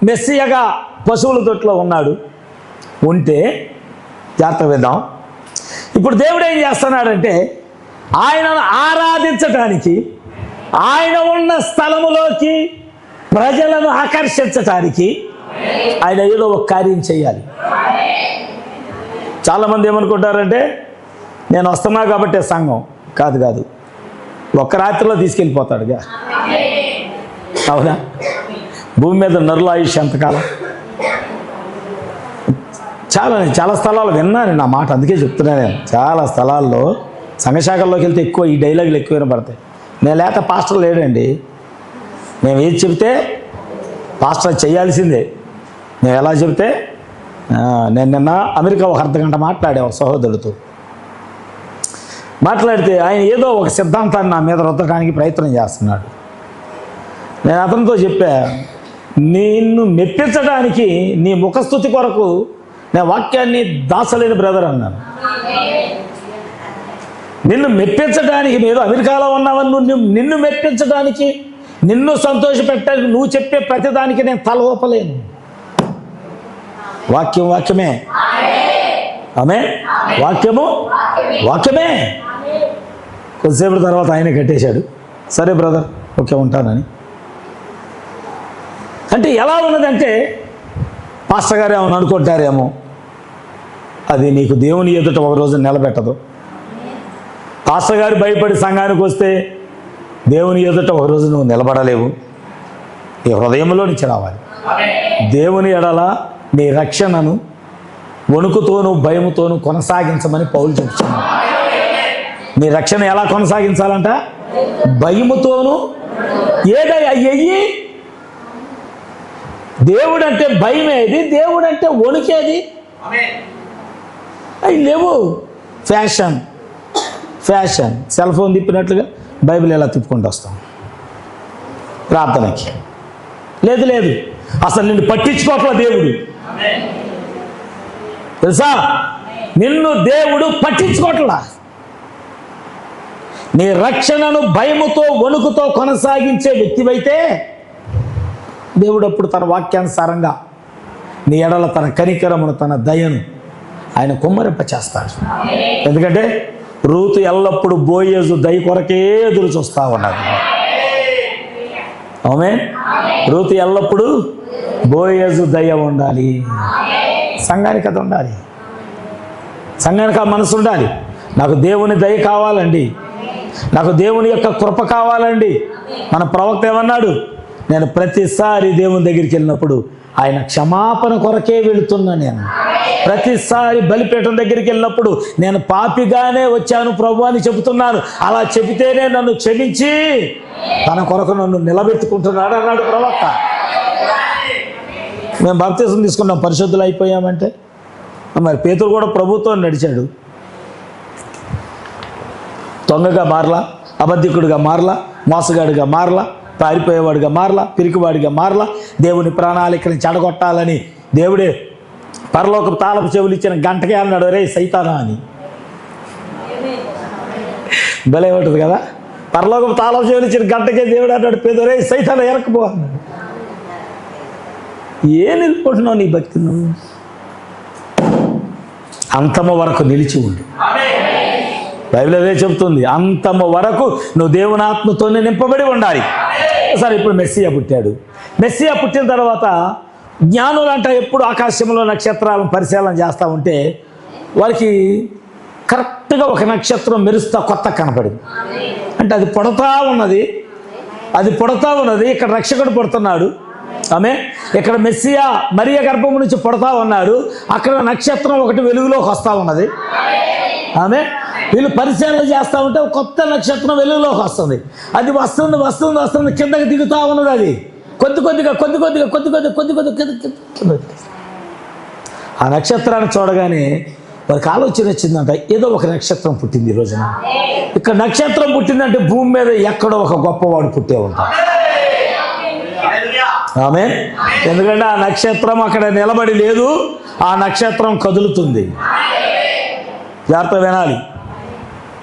మెస్సియాగా పశువుల తొట్టులో ఉన్నాడు. ఉంటే జాగ్రత్త విద్దాం. ఇప్పుడు దేవుడు ఏం చేస్తున్నాడంటే ఆయనను ఆరాధించటానికి, ఆయన ఉన్న స్థలములోకి ప్రజలను ఆకర్షించటానికి ఆయన ఏదో ఒక కార్యం చేయాలి. చాలామంది ఏమనుకుంటారంటే నేను వస్తున్నా కాబట్టి సంఘం కాదు, కాదు, ఒక్క రాత్రిలో తీసుకెళ్ళిపోతాడుగా. అవునా? భూమి మీద నరుల ఆయుష్ ఎంతకాలం? చాలా స్థలాలు విన్నాను నా మాట, అందుకే చెప్తున్నాను. నేను చాలా స్థలాల్లో సంఘశాఖల్లోకి వెళ్తే ఎక్కువ ఈ డైలాగులు ఎక్కువ వినపడతాయి. నేను లేక పాస్టర్ లేడండి, మేము ఏది చెబితే పాస్టర్ చేయాల్సిందే. నేను ఎలా చెబితే, నేను నిన్న అమెరికా ఒక అర్ధగంట మాట్లాడే ఒక సహోదరుడితో మాట్లాడితే ఆయన ఏదో ఒక సిద్ధాంతాన్ని నా మీద రుద్దడానికి ప్రయత్నం చేస్తున్నాడు. నేను అతనితో చెప్పా, నిన్ను మెప్పించడానికి నీ ముఖస్థుతి కొరకు నేను వాక్యాన్ని దాచలేని బ్రదర్ అన్నాను. నిన్ను మెప్పించడానికి, మీరు అమెరికాలో ఉన్నావని నిన్ను మెప్పించడానికి, నిన్ను సంతోషపెట్టడానికి నువ్వు చెప్పే ప్రతిదానికి నేను తల ఊపలేను. వాక్యం వాక్యమే, ఆమె వాక్యము వాక్యమే. కొద్దిసేపటి తర్వాత ఆయన కట్టేశాడు. సరే బ్రదర్, ఓకే ఉంటానని. అంటే ఎలా ఉన్నదంటే, పాస్టర్ గారు ఏమని అనుకుంటారేమో, అది నీకు దేవుని ఎదుట ఒక రోజు నిలబెట్టదు. పాస్టర్ గారు భయపడి సంఘానికి వస్తే దేవుని ఎదుట ఒక రోజు నువ్వు నిలబడలేవు. నీ హృదయంలో నుంచి రావాలి. దేవుని ఎడల నీ రక్షణను వణుకుతోనూ భయముతోనూ కొనసాగించమని పౌలు చెప్తున్నాడు. నీ రక్షణ ఎలా కొనసాగించాలంట? భయముతోనూ. ఏదయ్యి దేవుడంటే భయమేది, దేవుడంటే వణుకేది అవి లేవు. ఫ్యాషన్ సెల్ ఫోన్ తిప్పినట్లుగా బైబిల్ ఎలా తిప్పుకుంటూ వస్తాం ప్రార్థనకి. లేదు, అసలు నిన్ను పట్టించుకోవట్లే దేవుడు. తెలుసా, నిన్ను దేవుడు పట్టించుకోవట్లా. నీ రక్షణను భయముతో వణుకుతో కొనసాగించే వ్యక్తివైతే దేవుడు అప్పుడు తన వాక్యానుసారంగా నీ ఎడల తన కనికరమును, తన దయను ఆయన కుమ్మరింప చేస్తాడు. ఎందుకంటే రూతు ఎల్లప్పుడూ బోయేజు దయ కొరకే ఎదురు చూస్తూ ఉన్నది. ఆమేన్. రూతు ఎల్లప్పుడూ బోయేజు దయ ఉండాలి. సంఘానికి అది ఉండాలి. సంఘానికి ఆ మనసు ఉండాలి. నాకు దేవుని దయ కావాలండి, నాకు దేవుని యొక్క కృప కావాలండి. మన ప్రవక్త ఏమన్నాడు? నేను ప్రతిసారి దేవుని దగ్గరికి వెళ్ళినప్పుడు ఆయన క్షమాపణ కొరకే వెళుతున్నా. నేను ప్రతిసారి బలిపీఠం దగ్గరికి వెళ్ళినప్పుడు నేను పాపిగానే వచ్చాను ప్రభు అని చెబుతున్నాను. అలా చెబితేనే నన్ను క్షమించి తన కొరకు నన్ను నిలబెట్టుకుంటున్నాడు అన్నాడు ప్రవక్త. మేము బాప్తిసం తీసుకున్నాం, పరిశుద్ధులు అయిపోయామంటే మరి పేతురు కూడా ప్రభుతో నడిచాడు. దొంగగా మారలా, అబద్ధికుడిగా మారలా, మోసగాడిగా మారలా, పారిపోయేవాడిగా మారలా, పిరికివాడిగా మారలా. దేవుని ప్రణాళికని చెడగొట్టాలని దేవుడే పరలోకపు తాళపు చెవులు ఇచ్చిన గంటకే అన్నాడు, రే సైతానా అని. భలే ఉంటుంది కదా, పరలోకపు తాళపు చెవులు ఇచ్చిన గంటకే దేవుడు అన్నాడు, పేదరు రే సైతానా ఎరకపో అన్నాడు. ఏం నిలుపుకుంటున్నావు నీ భక్తి? నువ్వు అంతమ వరకు నిలిచి ఉండు. బైబిల్ అదే చెబుతుంది, అంతము వరకు నువ్వు దేవుని ఆత్మతోనే నింపబడి ఉండాలి. సరే, ఇప్పుడు మెస్సియా పుట్టాడు. మెస్సియా పుట్టిన తర్వాత జ్ఞానులంట ఎప్పుడు ఆకాశంలో నక్షత్రాలను పరిశీలన చేస్తూ ఉంటే వారికి కరెక్ట్గా ఒక నక్షత్రం మెరుస్తా కొత్త కనపడింది. అంటే అది పుడతా ఉన్నది, ఇక్కడ రక్షకుడు పుడుతున్నాడు. ఆమె ఇక్కడ మెస్సియా మరియ గర్భం నుంచి పుడతా ఉన్నాడు, అక్కడ నక్షత్రం ఒకటి వెలుగులోకి వస్తూ ఉన్నది. ఆమె వీళ్ళు పరిశీలన చేస్తూ ఉంటే కొత్త నక్షత్రం వెలుగులోకి వస్తుంది. అది వస్తుంది వస్తుంది వస్తుంది కిందకి దిగుతూ ఉన్నది. అది కొద్ది కొద్దిగా ఆ నక్షత్రాన్ని చూడగానే వారికి ఆలోచన వచ్చిందంట, ఏదో ఒక నక్షత్రం పుట్టింది ఈ రోజున. ఇక్కడ నక్షత్రం పుట్టిందంటే భూమి మీద ఎక్కడో ఒక గొప్పవాడు పుట్టే ఉంటాడు. ఆమె ఎందుకంటే ఆ నక్షత్రం అక్కడ నిలబడి లేదు, ఆ నక్షత్రం కదులుతుంది. జాగ్రత్త వినాలి,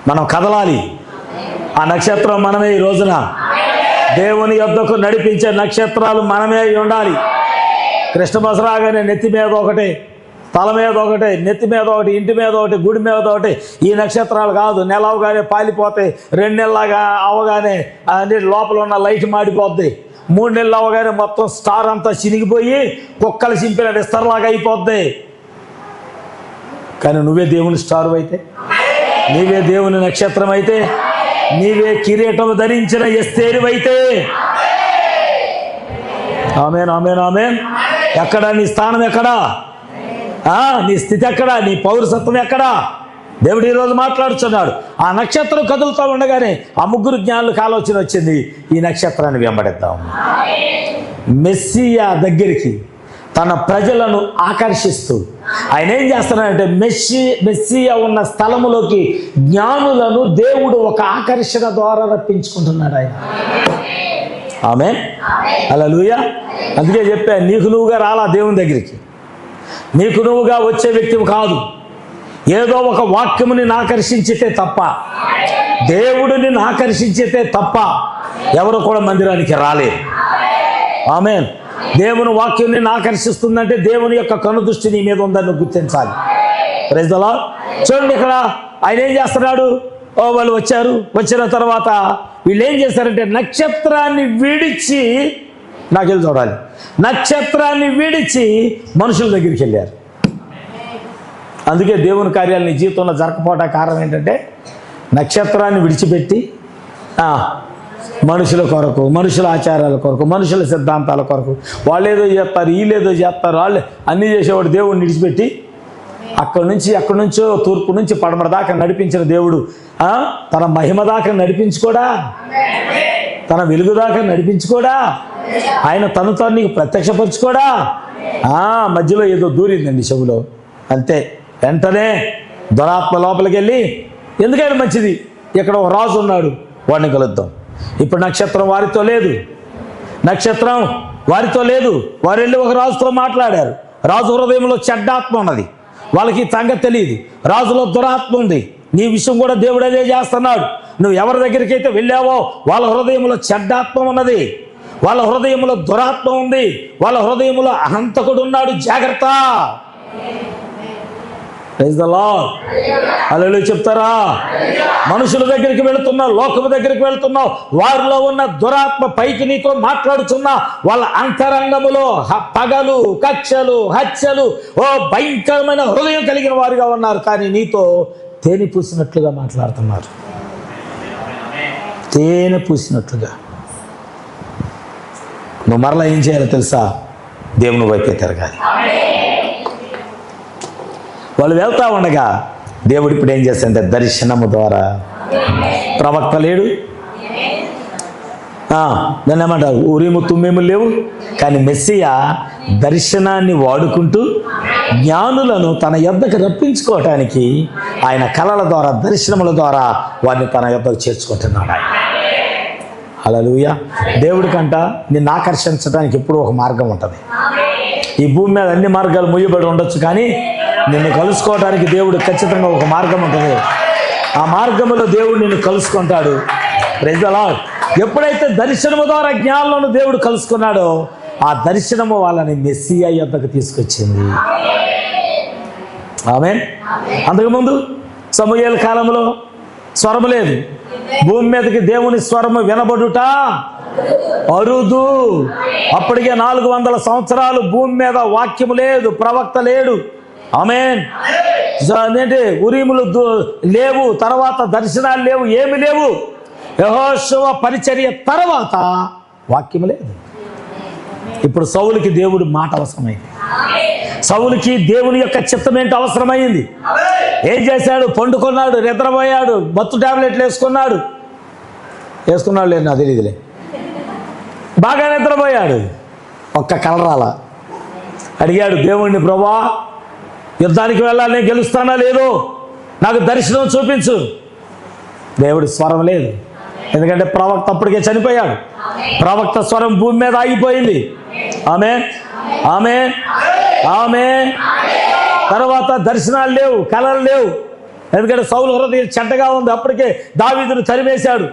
మనం కదలాలి. ఆ నక్షత్రం మనమే. ఈ రోజున దేవుని యొద్దకు నడిపించే నక్షత్రాలు మనమే అయి ఉండాలి. క్రిస్టమస్ రాగానే నెత్తి మీద ఒకటి, తల మీద ఒకటి, నెత్తి మీద ఒకటి, ఇంటి మీద ఒకటి, గుడి మీద ఒకటి. ఈ నక్షత్రాలు కాదు. నెల అవగానే పాలిపోతాయి, 2 నెలలాగా అవగానే అన్నిటి లోపల ఉన్న లైట్ మాడిపోద్ది, 3 నెలలు అవగానే మొత్తం స్టార్ అంతా చినిగిపోయి కుక్కలు చింపిన విస్తరలాగా అయిపోద్ది. కానీ నువ్వే దేవుని స్టార్ అయితే, నీవే దేవుని నక్షత్రం అయితే, నీవే కిరీటం ధరించిన ఎస్తేరువైతే, ఆమేన్ ఆమేన్ ఆమేన్. ఎక్కడ నీ స్థానం? ఎక్కడా నీ స్థితి? ఎక్కడా నీ పౌరసత్వం? ఎక్కడా? దేవుడు ఈరోజు మాట్లాడుతున్నాడు. ఆ నక్షత్రం కదులుతూ ఉండగానే ఆ 3 జ్ఞానులకు ఆలోచన వచ్చింది, ఈ నక్షత్రాన్ని వెంబడిద్దాం. మెస్సియా దగ్గరికి తన ప్రజలను ఆకర్షిస్తూ ఆయన ఏం చేస్తున్నాడంటే, మెస్సియా ఉన్న స్థలములోకి జ్ఞానులను దేవుడు ఒక ఆకర్షణ ద్వారా రప్పించుకుంటున్నాడు ఆయన. ఆమేన్ హల్లెలూయా. అందుకే చెప్పా, నీకు నువ్వుగా రాలా దేవుని దగ్గరికి, నీకు నువ్వుగా వచ్చే వ్యక్తివి కాదు. ఏదో ఒక వాక్యము నిన్ను ఆకర్షించితే తప్ప, దేవుడు నిన్ను ఆకర్షించితే తప్ప ఎవరు కూడా మందిరానికి రాలేరు. ఆమేన్. దేవుని వాక్యం నిన్ను ఆకర్షిస్తుందంటే దేవుని యొక్క కనుదృష్టి నీ మీద ఉందని గుర్తించాలి. Praise the lord. చూడండి, ఇక్కడ ఆయన ఏం చేస్తున్నాడు? వాళ్ళు వచ్చారు. వచ్చిన తర్వాత వీళ్ళు ఏం చేశారంటే, నక్షత్రాన్ని విడిచి, నాకెళ్ళి చూడాలి, నక్షత్రాన్ని విడిచి మనుషుల దగ్గరికి వెళ్ళారు. అందుకే దేవుని కార్యాలు నీ జీవితంలో జరగకపోవడానికి కారణం ఏంటంటే, నక్షత్రాన్ని విడిచిపెట్టి మనుషుల కొరకు, మనుషుల ఆచారాల కొరకు, మనుషుల సిద్ధాంతాల కొరకు, వాళ్ళు ఏదో చేస్తారు, వీళ్ళేదో చేస్తారు, వాళ్ళు అన్నీ చేసేవాడు దేవుడిని విడిచిపెట్టి అక్కడి నుంచో తూర్పు నుంచి పడమర దాకా నడిపించిన దేవుడు తన మహిమ దాకా నడిపించుకోడా, తన వెలుగు దాకా నడిపించుకోడా, ఆయన తను నీకు ప్రత్యక్షపరచుకోడా. మధ్యలో ఏదో దూరిందండి చెవులో, అంతే. వెంటనే దురాత్మ లోపలికి వెళ్ళి, ఎందుకైనా మంచిది, ఇక్కడ ఒక రాజు ఉన్నాడు, వాడిని కలుద్దాం. ఇప్పుడు నక్షత్రం వారితో లేదు, నక్షత్రం వారితో లేదు. వారు వెళ్ళి ఒక రాజుతో మాట్లాడారు. రాజు హృదయంలో చెడ్డాత్మ ఉన్నది, వాళ్ళకి సంగతి తెలియదు. రాజులో దురాత్మ ఉంది. నీ విషయం కూడా దేవుడు అదే చేస్తున్నాడు. నువ్వు ఎవరి దగ్గరికి అయితే వెళ్ళావో వాళ్ళ హృదయంలో చెడ్డాత్మ ఉన్నది, వాళ్ళ హృదయంలో దురాత్మ ఉంది, వాళ్ళ హృదయంలో అహంతకుడు ఉన్నాడు. జాగ్రత్త. Praise the lord. హల్లెలూయా చెప్తారా? మనుషుల దగ్గరికి వెళుతున్నావు, లోకము దగ్గరికి వెళుతున్నావు, వారిలో ఉన్న దురాత్మ పైకి నీతో మాట్లాడుతున్నా, వాళ్ళ అంతరంగములో పగలు, కక్షలు, హత్యలు, భయంకరమైన హృదయం కలిగిన వారుగా ఉన్నారు. కానీ నీతో తేనె పూసినట్లుగా మాట్లాడుతున్నారు, తేనె పూసినట్లుగా. నువ్వు మరలా ఏం చేయాలో తెలుసా? దేవుని వైపే తిరగాలి. వాళ్ళు వెళ్తా ఉండగా దేవుడు ఇప్పుడు ఏం చేస్తాడంటే, దర్శనము ద్వారా, ప్రవక్త లేడు, దాన్ని ఏమంటారు, ఊరీము తుమ్మేములు లేవు, కానీ మెస్సియా దర్శనాన్ని వాడుకుంటూ జ్ఞానులను తన యొద్దకు రప్పించుకోవటానికి ఆయన కళల ద్వారా, దర్శనముల ద్వారా వారిని తన యొద్దకు చేర్చుకుంటున్నాడు ఆయన. హల్లెలూయా. దేవుడికంట నిన్ను ఆకర్షించడానికి ఎప్పుడూ ఒక మార్గం ఉంటుంది. ఈ భూమి మీద అన్ని మార్గాలు ముయ్యబడి ఉండొచ్చు, కానీ నిన్ను కలుసుకోవడానికి దేవుడు ఖచ్చితంగా ఒక మార్గం ఉంటుంది. ఆ మార్గంలో దేవుడు నిన్ను కలుసుకుంటాడు. Praise the lord. ఎప్పుడైతే దర్శనము ద్వారా జ్ఞానులను దేవుడు కలుసుకున్నాడో, ఆ దర్శనము వాళ్ళని మెస్సియా యొద్దకు తీసుకొచ్చింది. ఆమేన్. అంతకుముందు సమూయేలు కాలంలో స్వరము లేదు. భూమి మీదకి దేవుని స్వరము వినబడుట అరుదు. అప్పటికే 400 సంవత్సరాలు భూమి మీద వాక్యము లేదు, ప్రవక్త లేడు. ఆమేన్. ఏంటి, ఉరీములు లేవు, తర్వాత దర్శనాలు లేవు, ఏమి లేవు. యెహోషువ పరిచర్య తర్వాత వాక్యము లేదు. ఇప్పుడు సౌలుకి దేవుడి మాట అవసరమైంది. సౌలుకి దేవుని యొక్క చిత్తం ఏంటో అవసరమైంది. ఏం చేశాడు? పండుకున్నాడు, నిద్రపోయాడు, మత్తు టాబ్లెట్లు వేసుకున్నాడు లేదు నాకు తెలియదులే, బాగా నిద్రపోయాడు. ఒక్క కలరాల అడిగాడు దేవుణ్ణి, ప్రభువా యుద్ధానికి వెళ్ళాలి, నేను గెలుస్తానా లేదో నాకు దర్శనం చూపించు. దేవుడి స్వరం లేదు, ఎందుకంటే ప్రవక్త అప్పటికే చనిపోయాడు. ప్రవక్త స్వరం భూమి మీద ఆగిపోయింది. ఆమేన్, ఆమేన్, ఆమేన్. తర్వాత దర్శనాలు లేవు, కళలు లేవు, ఎందుకంటే సౌలు హృదయం చెడ్డగా ఉంది. అప్పటికే దావీదును తరిమేశాడు.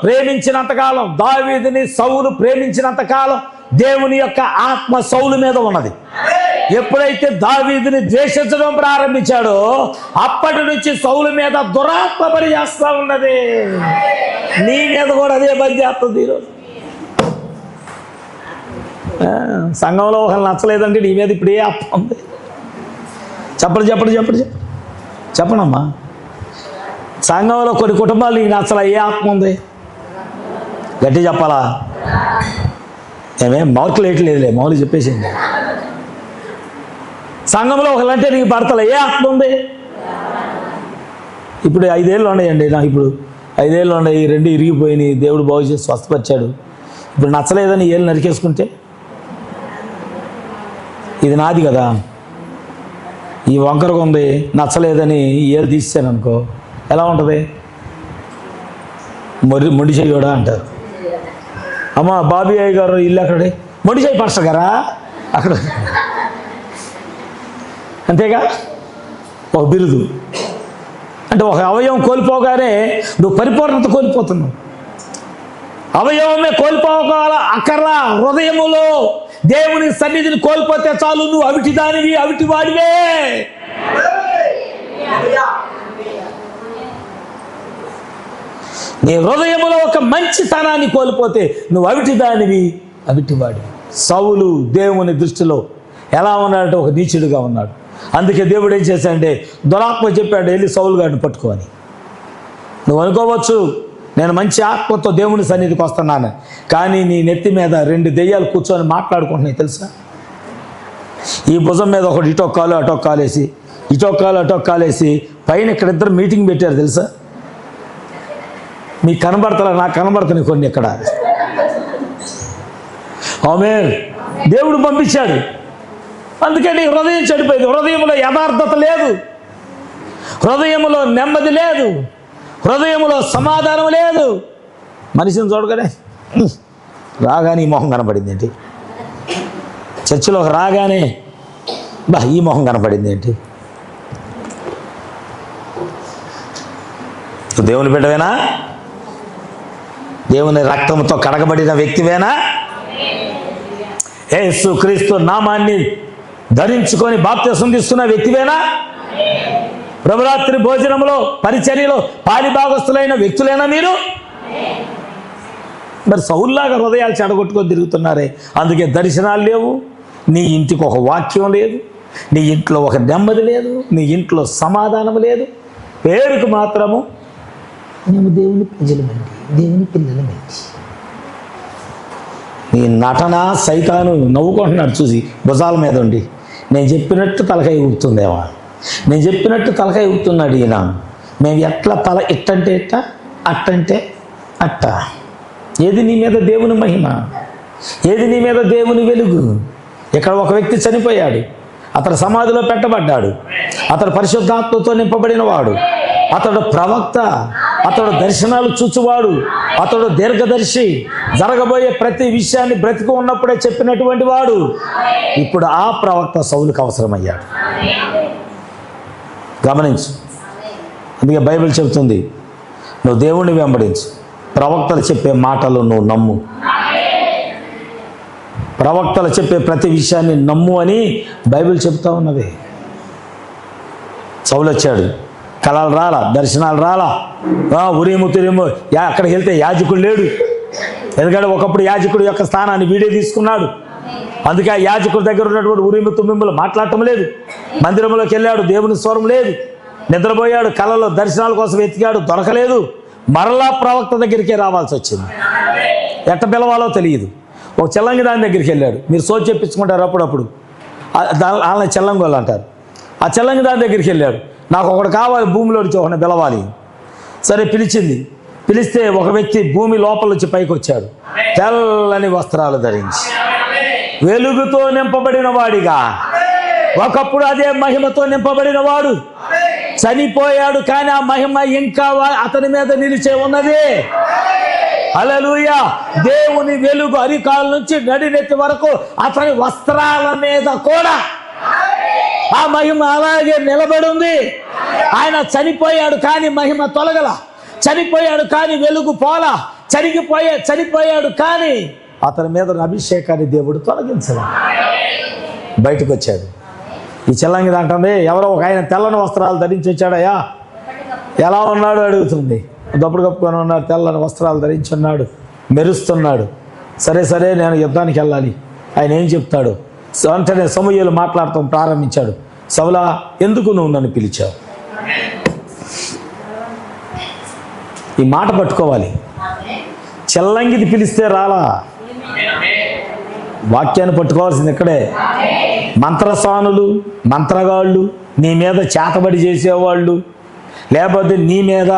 ప్రేమించినంతకాలం, దావీదుని సౌలు ప్రేమించినంతకాలం దేవుని యొక్క ఆత్మ సౌలు మీద ఉన్నది. ఎప్పుడైతే దావీదుని ద్వేషించడం ప్రారంభించాడో అప్పటి నుంచి సౌలు మీద దురాత్మ పని చేస్తా ఉన్నది. నీ మీద కూడా అదే పని చేస్తుంది ఈరోజు. సంఘంలో ఒకళ్ళు నచ్చలేదంటే నీ మీద ఇప్పుడు ఏ ఆత్మ ఉంది? చెప్పనమ్మా. సంఘంలో కొన్ని కుటుంబాలు నీకు నచ్చల, ఏ ఆత్మ ఉంది? గట్టి చెప్పాలా? ఏమేం మౌతులు వేయట్లేదులే, మౌలు చెప్పేసింది. సంఘంలో ఒకళ్ళంటే నీకు పడతల, ఏ ఆత్మ ఉంది? ఇప్పుడు 5 ఏళ్ళు ఉన్నాయండి నాకు, ఇప్పుడు 5 ఏళ్ళు ఉన్నాయి, 2 ఇరిగిపోయినాయి, దేవుడు బాగు చేసి స్వస్థపరిచాడు. ఇప్పుడు నచ్చలేదని ఏళ్ళు నరికేసుకుంటే ఇది నాది కదా. ఈ వంకరగా ఉంది, నచ్చలేదని ఏళ్ళు తీసాను అనుకో, ఎలా ఉంటుంది? మొండి చెయ్యోడా అంటారు. అమ్మ బాబీ అయ్య గారు ఇల్లు అక్కడే, మొండి చెయ్యి పాస్టర్ గారా అక్కడ, అంతేగా. ఒక బిరుదు అంటే ఒక అవయవం కోల్పోగానే నువ్వు పరిపూర్ణత కోల్పోతున్నావు. అవయవమే కోల్పోగల అక్కర్లా, హృదయములో దేవుని సన్నిధిని కోల్పోతే చాలు, నువ్వు అవిటి దానివి, అవిటి వాడివే. నీ హృదయములో ఒక మంచితనాన్ని కోల్పోతే నువ్వు అవిటి దానివి, అవిటి వాడివి. సౌలు దేవుని దృష్టిలో ఎలా ఉన్నాడంటే ఒక నీచుడుగా ఉన్నాడు. అందుకే దేవుడు ఏం చేశాడంటే దురాత్మ చెప్పాడు, వెళ్ళి సౌలు గారిని పట్టుకోని. నువ్వు అనుకోవచ్చు నేను మంచి ఆత్మతో దేవుని సన్నిధికి వస్తున్నాను, కానీ నీ నెత్తి మీద 2 దెయ్యాలు కూర్చొని మాట్లాడుకుంటున్నాయి తెలుసా. ఈ భుజం మీద ఒకటి ఇటొక కాలు అటొక కాలేసి, ఇటొక కాలు అటొక కాలేసి, పైన ఇక్కడ 2 మీటింగ్ పెట్టారు తెలుసా. మీకు కనబడతలా? నాకు కనబడుతున్నాయి కొన్ని ఇక్కడ. ఆమేన్. దేవుడు పంపించాడు. అందుకే నీ హృదయం చెడిపోయింది. హృదయంలో యథార్థత లేదు, హృదయంలో నెమ్మది లేదు, హృదయంలో సమాధానం లేదు. మనిషిని చూడగానే రాగానే ఈ మొహం కనపడింది ఏంటి? చర్చిలోకి రాగానే ఈ మొహం కనపడింది ఏంటి? దేవుని బిడ్డవేనా? దేవుని రక్తంతో కడగబడిన వ్యక్తివేనా? యేసు క్రీస్తు నామాన్ని ధరించుకొని బాప్తిసం తీసుకున్న వ్యక్తివేనా? ప్రభురాత్రి భోజనంలో పరిచర్యలో పాలిభాగస్తులైన వ్యక్తులైనా మీరు? మరి సౌల్లాగా హృదయాలు చెడగొట్టుకొని తిరుగుతున్నారే. అందుకే దర్శనాలు లేవు, నీ ఇంటికి ఒక వాక్యం లేదు, నీ ఇంట్లో ఒక నెమ్మది లేదు, నీ ఇంట్లో సమాధానం లేదు. పేరుకు మాత్రము మేము దేవుని ప్రజలమండి, దేవుని పిల్లలమండి. నీ నటన సైతాను నవ్వుకుంటున్నాడు చూసి భుజాల మీద ఉండి. నేను చెప్పినట్టు తలకాయ ఊపుతుందేమో, నేను చెప్పినట్టు తలకాయ ఊపుతున్నాడు ఈయన. మేము ఎట్లా తల ఇట్టంటే ఇట్ట, అట్టంటే అట్ట. ఏది నీ మీద దేవుని మహిమ? ఏది నీ మీద దేవుని వెలుగు? ఇక్కడ ఒక వ్యక్తి చనిపోయాడు, అతడు సమాధిలో పెట్టబడ్డాడు, అతడు పరిశుద్ధాత్మతో నింపబడిన వాడు, అతడు ప్రవక్త, అతడు దర్శనాలు చూచువాడు, అతడు దీర్ఘదర్శి, జరగబోయే ప్రతి విషయాన్ని బ్రతికి ఉన్నప్పుడే చెప్పినటువంటి వాడు. ఇప్పుడు ఆ ప్రవక్త సౌలుకు అవసరమయ్యాడు. గమనించు. అందుకే బైబిల్ చెబుతుంది, నువ్వు దేవుణ్ణి వెంబడించు, ప్రవక్తలు చెప్పే మాటలు నువ్వు నమ్ము, ప్రవక్తలు చెప్పే ప్రతి విషయాన్ని నమ్ము అని బైబిల్ చెప్తా ఉన్నది. సౌలు వచ్చాడు, కళలు రాలా, దర్శనాలు రాలా, ఉరేము తిరేము. అక్కడికి వెళ్తే యాజకుడు లేడు, ఎందుకంటే ఒకప్పుడు యాజకుడు యొక్క స్థానాన్ని వీడే తీసుకున్నాడు. అందుకే ఆ యాజకుడి దగ్గర ఉన్నటువంటి ఉరిము తుమ్మిములు మాట్లాడటం లేదు. మందిరంలోకి వెళ్ళాడు, దేవుని స్వరం లేదు. నిద్రపోయాడు, కళలో దర్శనాల కోసం వెతికాడు, దొరకలేదు. మరలా ప్రవక్త దగ్గరికే రావాల్సి వచ్చింది. ఎట్ట పిలవాలో తెలియదు. ఒక చెల్లంగి దాని దగ్గరికి వెళ్ళాడు. మీరు సోచి చెప్పించుకుంటారు అప్పుడప్పుడు, వాళ్ళని చెల్లంగోళ్ళు అంటారు. ఆ చెల్లంగి దాని దగ్గరికి వెళ్ళాడు. నాకు ఒకడు కావాలి, భూమిలో నుంచి ఒకరిని పిలవాలి. సరే పిలిచింది. పిలిస్తే ఒక వ్యక్తి భూమి లోపల నుంచి పైకి వచ్చాడు, తెల్లని వస్త్రాలు ధరించి, వెలుగుతో నింపబడిన వాడిగా. ఒకప్పుడు అదే మహిమతో నింపబడిన వాడు చనిపోయాడు, కానీ ఆ మహిమ ఇంకా అతని మీద నిలిచే ఉన్నది. హల్లెలూయా. దేవుని వెలుగు అరికాల నుంచి నడినెత్తి వరకు అతని వస్త్రాల మీద కూడా ఆ మహిమ అలాగే నిలబడి ఉంది. ఆయన చనిపోయాడు కానీ మహిమ తొలగల, చనిపోయాడు కానీ వెలుగు పోలా, చనిపోయాడు కానీ అతని మీద అభిషేకాన్ని దేవుడు తొలగించలే. బయటకు వచ్చాడు. ఈ చెల్లంగిది అంటుంది, ఎవరో ఒక ఆయన తెల్లని వస్త్రాలు ధరించి వచ్చాడయ్యా, ఎలా ఉన్నాడు అడుగుతుంది. దప్పుడు కప్పుకొని ఉన్నాడు, తెల్లని వస్త్రాలు ధరించి ఉన్నాడు, మెరుస్తున్నాడు. సరే నేను యుద్ధానికి వెళ్ళాలి. ఆయన ఏం చెప్తాడు? వెంటనే సమూయేలు మాట్లాడటం ప్రారంభించాడు. సౌలా, ఎందుకు నువ్వు నన్ను పిలిచావు? ఈ మాట పట్టుకోవాలి. చెల్లంగిది పిలిస్తే రాలా, వాక్యాన్ని పట్టుకోవాల్సింది ఇక్కడే. మంత్రసానులు, మంత్రగాళ్ళు, నీ మీద చేతబడి చేసేవాళ్ళు, లేకపోతే నీ మీద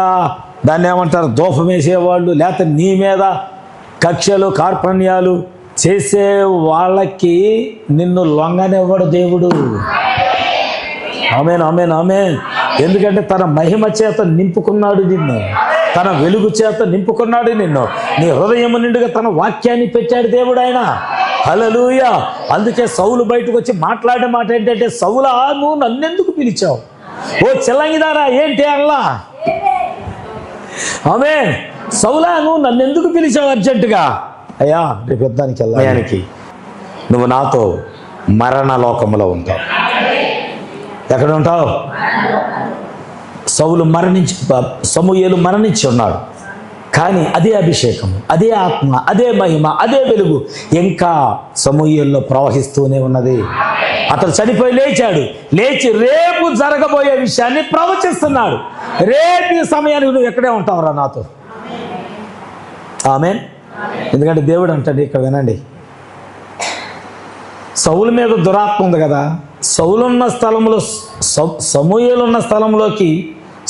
దాన్ని ఏమంటారు దోపం వేసేవాళ్ళు, లేకపోతే నీ మీద కక్షలు కార్పణ్యాలు చేసే వాళ్ళకి నిన్ను లొంగనివ్వడు దేవుడు. ఆమేన్, ఆమేన్, ఆమేన్. ఎందుకంటే తన మహిమ చేత నింపుకున్నాడు నిన్ను, తన వెలుగు చేత నింపుకున్నాడు నిన్ను. నీ హృదయం నిండుగా తన వాక్యాన్ని పెట్టాడు దేవుడు ఆయన. హల్లెలూయా. అందుకే సౌలు బయటకు వచ్చి మాట్లాడే మాట ఏంటంటే, సౌలా, నువ్వు నన్నెందుకు పిలిచావు? ఓ చెల్లంగిదారా, ఏంటి అల్లా? ఆమేన్. సౌలా, నువ్వు నన్నెందుకు పిలిచావు అర్జెంటుగా? అయ్యా, రేపు యుద్ధానికి వెళ్ళడానికి నువ్వు నాతో మరణ లోకములో ఉంటావు. ఎక్కడ ఉంటావు? సమూయేలు మరణించి ఉన్నాడు, కానీ అదే అభిషేకము, అదే ఆత్మ, అదే మహిమ, అదే వెలుగు ఇంకా సమూయేల్లో ప్రవహిస్తూనే ఉన్నది. అతను చనిపోయి లేచి రేపు జరగబోయే విషయాన్ని ప్రవచిస్తున్నాడు. రేపు ఈ సమయానికి నువ్వు ఎక్కడే ఉంటావురా నాతో. ఆమేన్. ఎందుకంటే దేవుడు అంటాడు ఇక్కడ, వినండి, సౌలు మీద దురాత్మ ఉంది కదా. సౌలున్న స్థలంలో, సమూయేలు ఉన్న స్థలంలోకి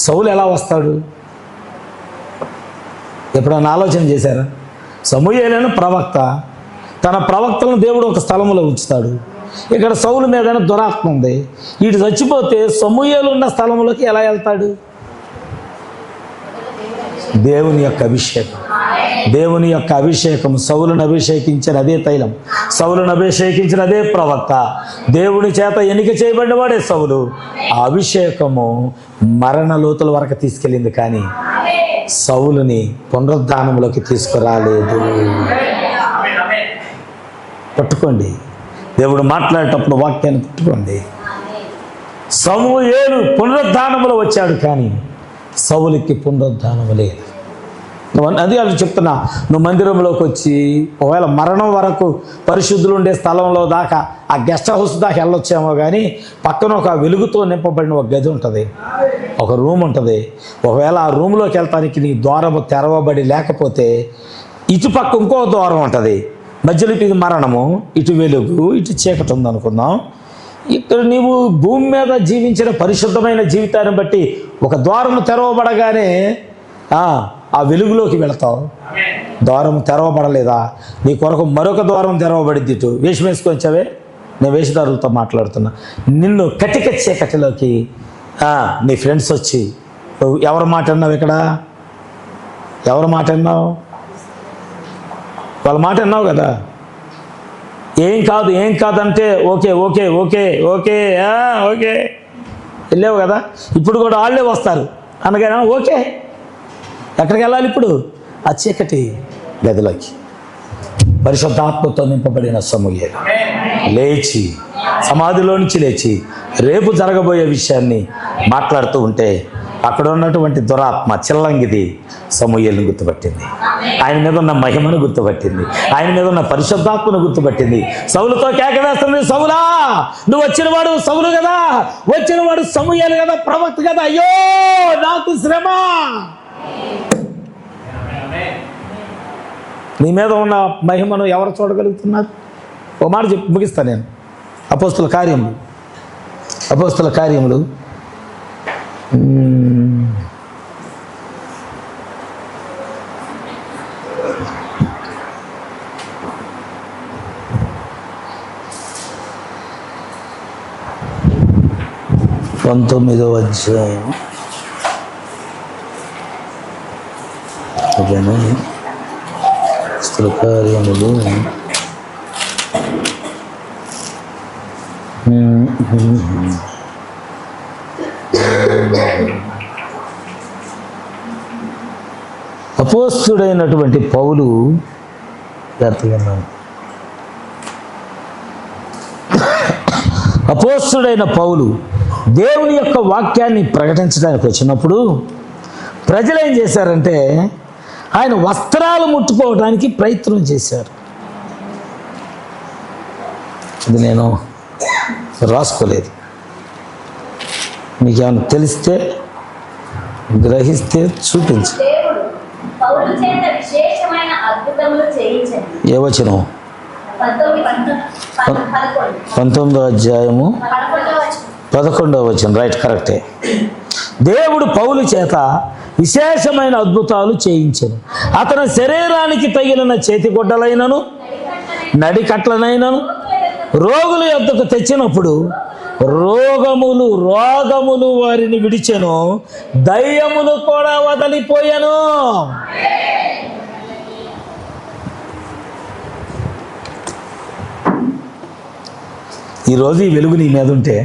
సౌలు ఎలా వస్తాడు? ఎప్పుడన్నా ఆలోచన చేశారా? సమూయేలు ప్రవక్త, తన ప్రవక్తలను దేవుడు ఒక స్థలంలో ఉంచుతాడు. ఇక్కడ సౌలు మీద దురాత్మ ఉంది. వీడు చచ్చిపోతే సమూయేలు ఉన్న స్థలంలోకి ఎలా వెళ్తాడు? దేవుని యొక్క అభిషేకం, దేవుని యొక్క అభిషేకం. సౌలును అభిషేకించిన అదే తైలం, సౌలును అభిషేకించిన అదే ప్రవక్త, దేవుని చేత ఎన్నిక చేయబడిన వాడే సౌలు. ఆ అభిషేకము మరణ లోతుల వరకు తీసుకెళ్ళింది, కానీ సౌలుని పునరుద్ధానంలోకి తీసుకురాలేదు. పట్టుకోండి, దేవుడు మాట్లాడేటప్పుడు వాక్యాన్ని పట్టుకోండి. సమూయేలు పునరుద్ధానంలో వచ్చాడు, కానీ సౌలుకి పునరుద్ధానం లేదు. అది అది చెప్తున్నా. నువ్వు మందిరంలోకి వచ్చి ఒకవేళ మరణం వరకు పరిశుద్ధులు ఉండే స్థలంలో దాకా, ఆ గెస్ట్ హౌస్ దాకా వెళ్ళొచ్చామో, కానీ పక్కన ఒక వెలుగుతో నింపబడిన ఒక గది ఉంటుంది, ఒక రూమ్ ఉంటుంది. ఒకవేళ ఆ రూమ్లోకి వెళ్తానికి నీ ద్వారము తెరవబడి లేకపోతే ఇటుపక్క ఇంకో ద్వారం ఉంటుంది. మధ్యలో ఇది మరణము, ఇటు వెలుగు, ఇటు చీకటి ఉందనుకుందాం. ఇక్కడ నీవు భూమి మీద జీవించిన పరిశుద్ధమైన జీవితాన్ని బట్టి ఒక ద్వారము తెరవబడగానే ఆ వెలుగులోకి వెళతావు. ద్వారం తెరవబడలేదా? నీ కొరకు మరొక ద్వారం తెరవబడిద్ది. ఇటు వేషం వేసుకొచ్చావే, నేను వేషధారులతో మాట్లాడుతున్నా. నిన్ను కటిక చీకటిలోకి నీ ఫ్రెండ్స్ వచ్చి, ఎవరి మాట అన్నావు? ఇక్కడ ఎవరి మాట అన్నావు? వాళ్ళ మాట అన్నావు కదా. ఏం కాదంటే okay okay okay okay okay వెళ్ళావు కదా. ఇప్పుడు కూడా వాళ్ళే వస్తారు అనగానే ఓకే. ఎక్కడికి వెళ్ళాలి ఇప్పుడు? ఆ చీకటి గదిలోకి. పరిశుద్ధాత్మతో నింపబడిన సమూయేలు లేచి, సమాధిలో నుంచి లేచి రేపు జరగబోయే విషయాన్ని మాట్లాడుతూ ఉంటే అక్కడ ఉన్నటువంటి దురాత్మ చెల్లంగిది సమూయేలును గుర్తుపట్టింది. ఆయన మీద ఉన్న మహిమను గుర్తుపట్టింది, ఆయన మీద ఉన్న పరిశుద్ధాత్మను గుర్తుపట్టింది. సౌలుతో కేక వేస్తుంది, సౌలా, నువ్వు వచ్చినవాడు సౌలు కదా, వచ్చినవాడు సమూయేలు కదా, ప్రవక్త కదా. అయ్యో నాకు శ్రమ. నీ మీద ఉన్న మహిమను ఎవరు చూడగలుగుతున్నారు? ఓ మాట చెప్పి ముగిస్తాను నేను. అపోస్తుల కార్యములు 19వ అధ్యాయం. అపోస్తుల కార్యములు అపోస్తుడైనటువంటి పౌలు అపోస్తుడైన పౌలు దేవుని యొక్క వాక్యాన్ని ప్రకటించడానికి వచ్చినప్పుడు ప్రజలు ఏం చేశారంటే ఆయన వస్త్రాలు ముట్టుకోవడానికి ప్రయత్నం చేశారు. ఇది నేను రాసుకోలేదు, మీకేమైనా తెలిస్తే గ్రహిస్తే చూపించు. ఏ వచనం? 19వ అధ్యాయము 11వ వచనం. రైట్, కరెక్టే. దేవుడు పౌలు చేత విశేషమైన అద్భుతాలు చేయించెను. అతని శరీరానికి తగిలిన చేతిగుడ్డలైనను నడికట్లనైనను రోగుల యొద్దకు తెచ్చినప్పుడు రోగములు వారిని విడిచెను, దయ్యములు కూడా వదిలిపోయాను. ఈరోజు ఈ వెలుగు నీ మీద ఉంటే,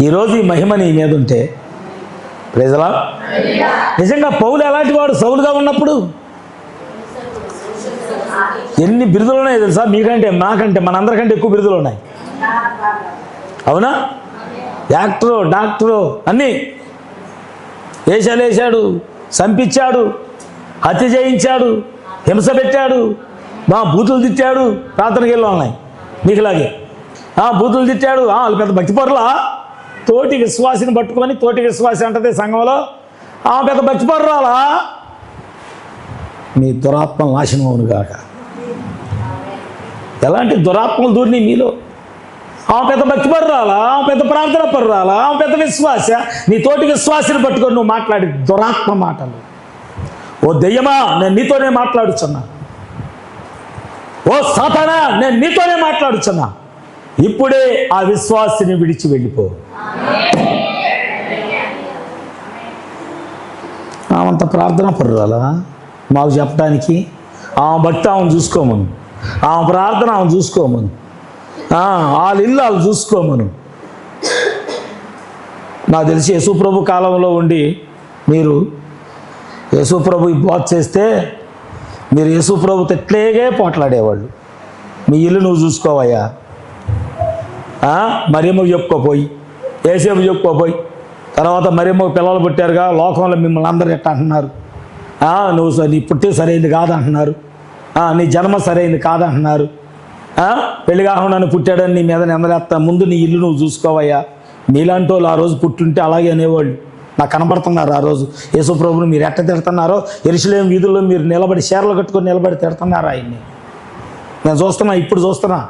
ఈరోజు ఈ మహిమ నీ మీద ఉంటే, ప్రజలా నిజంగా పౌలు ఎలాంటి వాడు? సౌలుగా ఉన్నప్పుడు ఎన్ని బిరుదులు ఉన్నాయి తెలుసా? మీకంటే నాకంటే మనందరికంటే ఎక్కువ బిరుదులు ఉన్నాయి. అవునా? యాక్టరు, డాక్టరు, అన్నీ వేషాలు, చంపించాడు, హత్య చేయించాడు, హింస పెట్టాడు, బూతులు తిట్టాడు. ప్రార్థనకి వెళ్ళి ఉన్నాయి మీకులాగే. బూతులు తిట్టాడు. వాళ్ళు పెద్ద భక్తిపరులా? తోటి విశ్వాసిని పట్టుకొని, తోటి విశ్వాసి అంటది సంఘంలో, పెద్ద భక్తిపరురాలా? మీ దురాత్మ నాశనం అవును కాక. ఎలాంటి దురాత్మలు దూరిని మీలో? పెద్ద భక్తిపరురాలా? పెద్ద ప్రార్థన పరురాలా? పెద్ద విశ్వాస? నీ తోటి విశ్వాసిని పట్టుకొని నువ్వు మాట్లాడి దురాత్మ మాటలు. ఓ దెయ్యమా, నేను నీతోనే మాట్లాడుచున్నా. ఓ సాతానా, నేను నీతోనే మాట్లాడుచున్నా. ఇప్పుడే ఆ విశ్వాసిని విడిచి వెళ్ళిపో. ఆమంత ప్రార్థన పరురాలా మాకు చెప్పడానికి? భక్తి ఆమెను చూసుకోమను, ప్రార్థన ఆమెను చూసుకోమను, వాళ్ళ ఇల్లు వాళ్ళు చూసుకోమను. నాకు తెలిసి యేసుప్రభు కాలంలో ఉండి మీరు యేసుప్రభు బోధ చేస్తే మీరు యేసుప్రభుతో ఎట్లేగే పోట్లాడేవాళ్ళు. మీ ఇల్లు నువ్వు చూసుకోవయ్యా, మరియమ్మకు చెప్పుకోపోయి, ఏసేపు చెప్పుకోపోయి, తర్వాత మరియమ్మకు పిల్లలు పుట్టారుగా, లోకంలో మిమ్మల్ని అందరూ ఎట్ట అంటున్నారు, నువ్వు నీ పుట్టి సరైనది కాదంటున్నారు, నీ జన్మ సరైనది కాదంటున్నారు, పెళ్లి కాకుండా పుట్టాడని నీ మీద నిందలేస్తా. ముందు నీ ఇల్లు నువ్వు చూసుకోవయ్యా. మీలాంటి వాళ్ళు ఆ రోజు పుట్టుంటే అలాగే అనేవాళ్ళు. నాకు కనపడుతున్నారు ఆ రోజు యేసుప్రభుని మీరు ఎట్ట తిడుతున్నారో. యెరూషలేము వీధుల్లో మీరు నిలబడి చీరలు కట్టుకొని నిలబడి తిడుతున్నారు ఆయన్ని. నేను చూస్తున్నా, ఇప్పుడు చూస్తున్నా.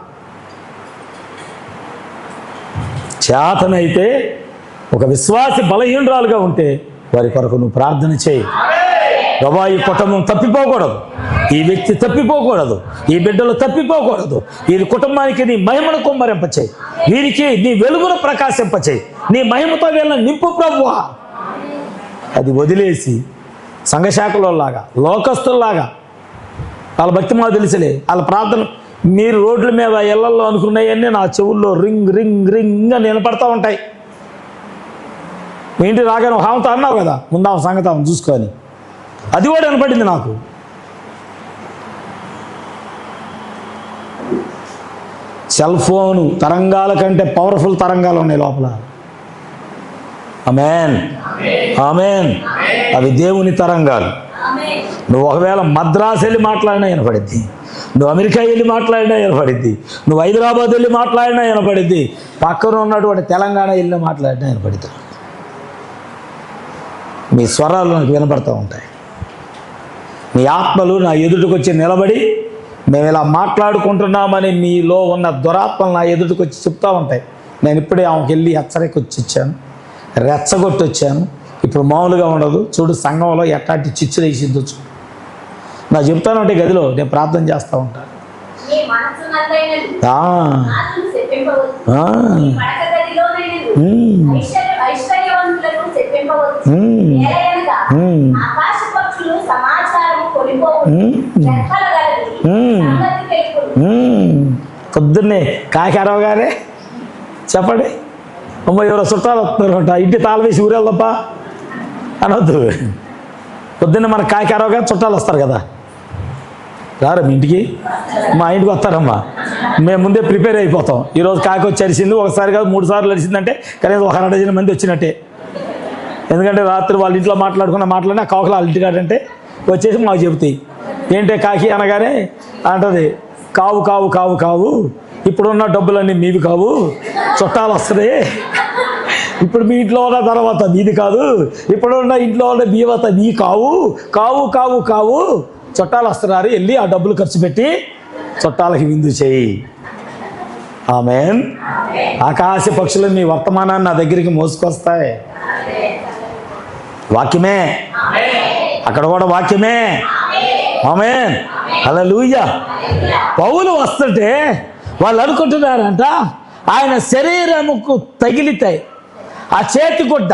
చేతనైతే ఒక విశ్వాసి బలహీనరాలుగా ఉంటే వారి కొరకు నువ్వు ప్రార్థన చేయి. ప్రభా, ఈ కుటుంబం తప్పిపోకూడదు, ఈ వ్యక్తి తప్పిపోకూడదు, ఈ బిడ్డలు తప్పిపోకూడదు. వీరి కుటుంబానికి నీ మహిమను కుమ్మరింపచేయి, వీరికి నీ వెలుగును ప్రకాశింపచేయి, నీ మహిమతో వీళ్ళని నింపు ప్రభువా. అది వదిలేసి సంఘశాఖలోలాగా, లోకస్తుల్లాగా వాళ్ళ భక్తి మాకు తెలిసలే, వాళ్ళ ప్రార్థన మీరు రోడ్ల మీద ఇళ్లలో అనుకున్నాయన్నీ నా చెవుల్లో రింగ్ రింగ్ రింగ్ అని వినపడతా ఉంటాయి. మీ ఇంటికి రాగానే హామతో అన్నావు కదా, ముందు ఆమె సంగతి ఆమె చూసుకొని, అది కూడా వినపడింది నాకు. సెల్ ఫోను తరంగాల కంటే పవర్ఫుల్ తరంగాలు ఉన్నాయి లోపల. ఆమేన్, ఆమేన్. అవి దేవుని తరంగాలు. నువ్వు ఒకవేళ మద్రాసు వెళ్ళి మాట్లాడినా వినపడిద్ది, నువ్వు అమెరికా వెళ్ళి మాట్లాడినా వినపడిద్ది, నువ్వు హైదరాబాద్ వెళ్ళి మాట్లాడినా వినపడిద్ది, పక్కన ఉన్నటువంటి తెలంగాణ వెళ్ళి మాట్లాడినా వినపడిద్ది. మీ స్వరాలు నాకు వినపడతా ఉంటాయి. నీ ఆత్మలు నా ఎదుటికి వచ్చి నిలబడి మేము ఇలా మాట్లాడుకుంటున్నామని మీలో ఉన్న దురాత్మలు నా ఎదుటికి వచ్చి చెప్తూ ఉంటాయి. నేను ఇప్పుడే ఆమెకి వెళ్ళి హెచ్చరిక వచ్చి ఇచ్చాను, రెచ్చగొట్టి వచ్చాను. ఇప్పుడు మామూలుగా ఉండదు. చూడు సంఘంలో ఎట్లాంటి చిచ్చులు వేసిద్దు. నా చెప్తానంటే గదిలో నేను ప్రార్థన చేస్తూ ఉంటాను. పొద్దున్నే కాకారావు గారే చెప్పండి, అమ్మ ఎవరో చుట్టాలు వస్తున్నారంట, ఇంటి తాళం వేసి ఊరేళ్ళప్ప అనొద్దు. పొద్దున్నే మన కాకారావు గారు చుట్టాలు వస్తారు కదా, రారా మీ ఇంటికి, మా ఇంటికి వస్తారమ్మా. మేము ముందే ప్రిపేర్ అయిపోతాం. ఈరోజు కాకి వచ్చి అరిసింది, ఒకసారి కాదు 3 సార్లు అరిసిందంటే కనీసం 100 మంది వచ్చినట్టే. ఎందుకంటే రాత్రి వాళ్ళ ఇంట్లో మాట్లాడుకున్న మాట్లాడినా కాకులు వాళ్ళ ఇంటికాడంటే వచ్చేసి మాకు చెబుతాయి. ఏంటే కాకి అనగానే అంటది, కావు కావు కావు కావు, ఇప్పుడున్న డబ్బులన్నీ మీవి కావు, చుట్టాలు వస్తుంది. ఇప్పుడు మీ ఇంట్లో ఉన్న తర్వాత మీది కాదు, ఇప్పుడున్న ఇంట్లో ఉన్న బీవత మీ కావు కావు కావు కావు, చుట్టాలు వస్తున్నారు, వెళ్ళి ఆ డబ్బులు ఖర్చు పెట్టి చుట్టాలకి విందు చేయి. ఆమేన్. ఆకాశ పక్షులు మీ వర్తమానాన్ని నా దగ్గరికి మోసుకొస్తాయి. వాక్యమే, అక్కడ కూడా వాక్యమే. ఆమేన్. హల్లెలూయా. పౌలు వస్తుంటే వాళ్ళు అనుకుంటున్నారంట ఆయన శరీరముకు తగిలితాయి ఆ చేతిగుడ్డ,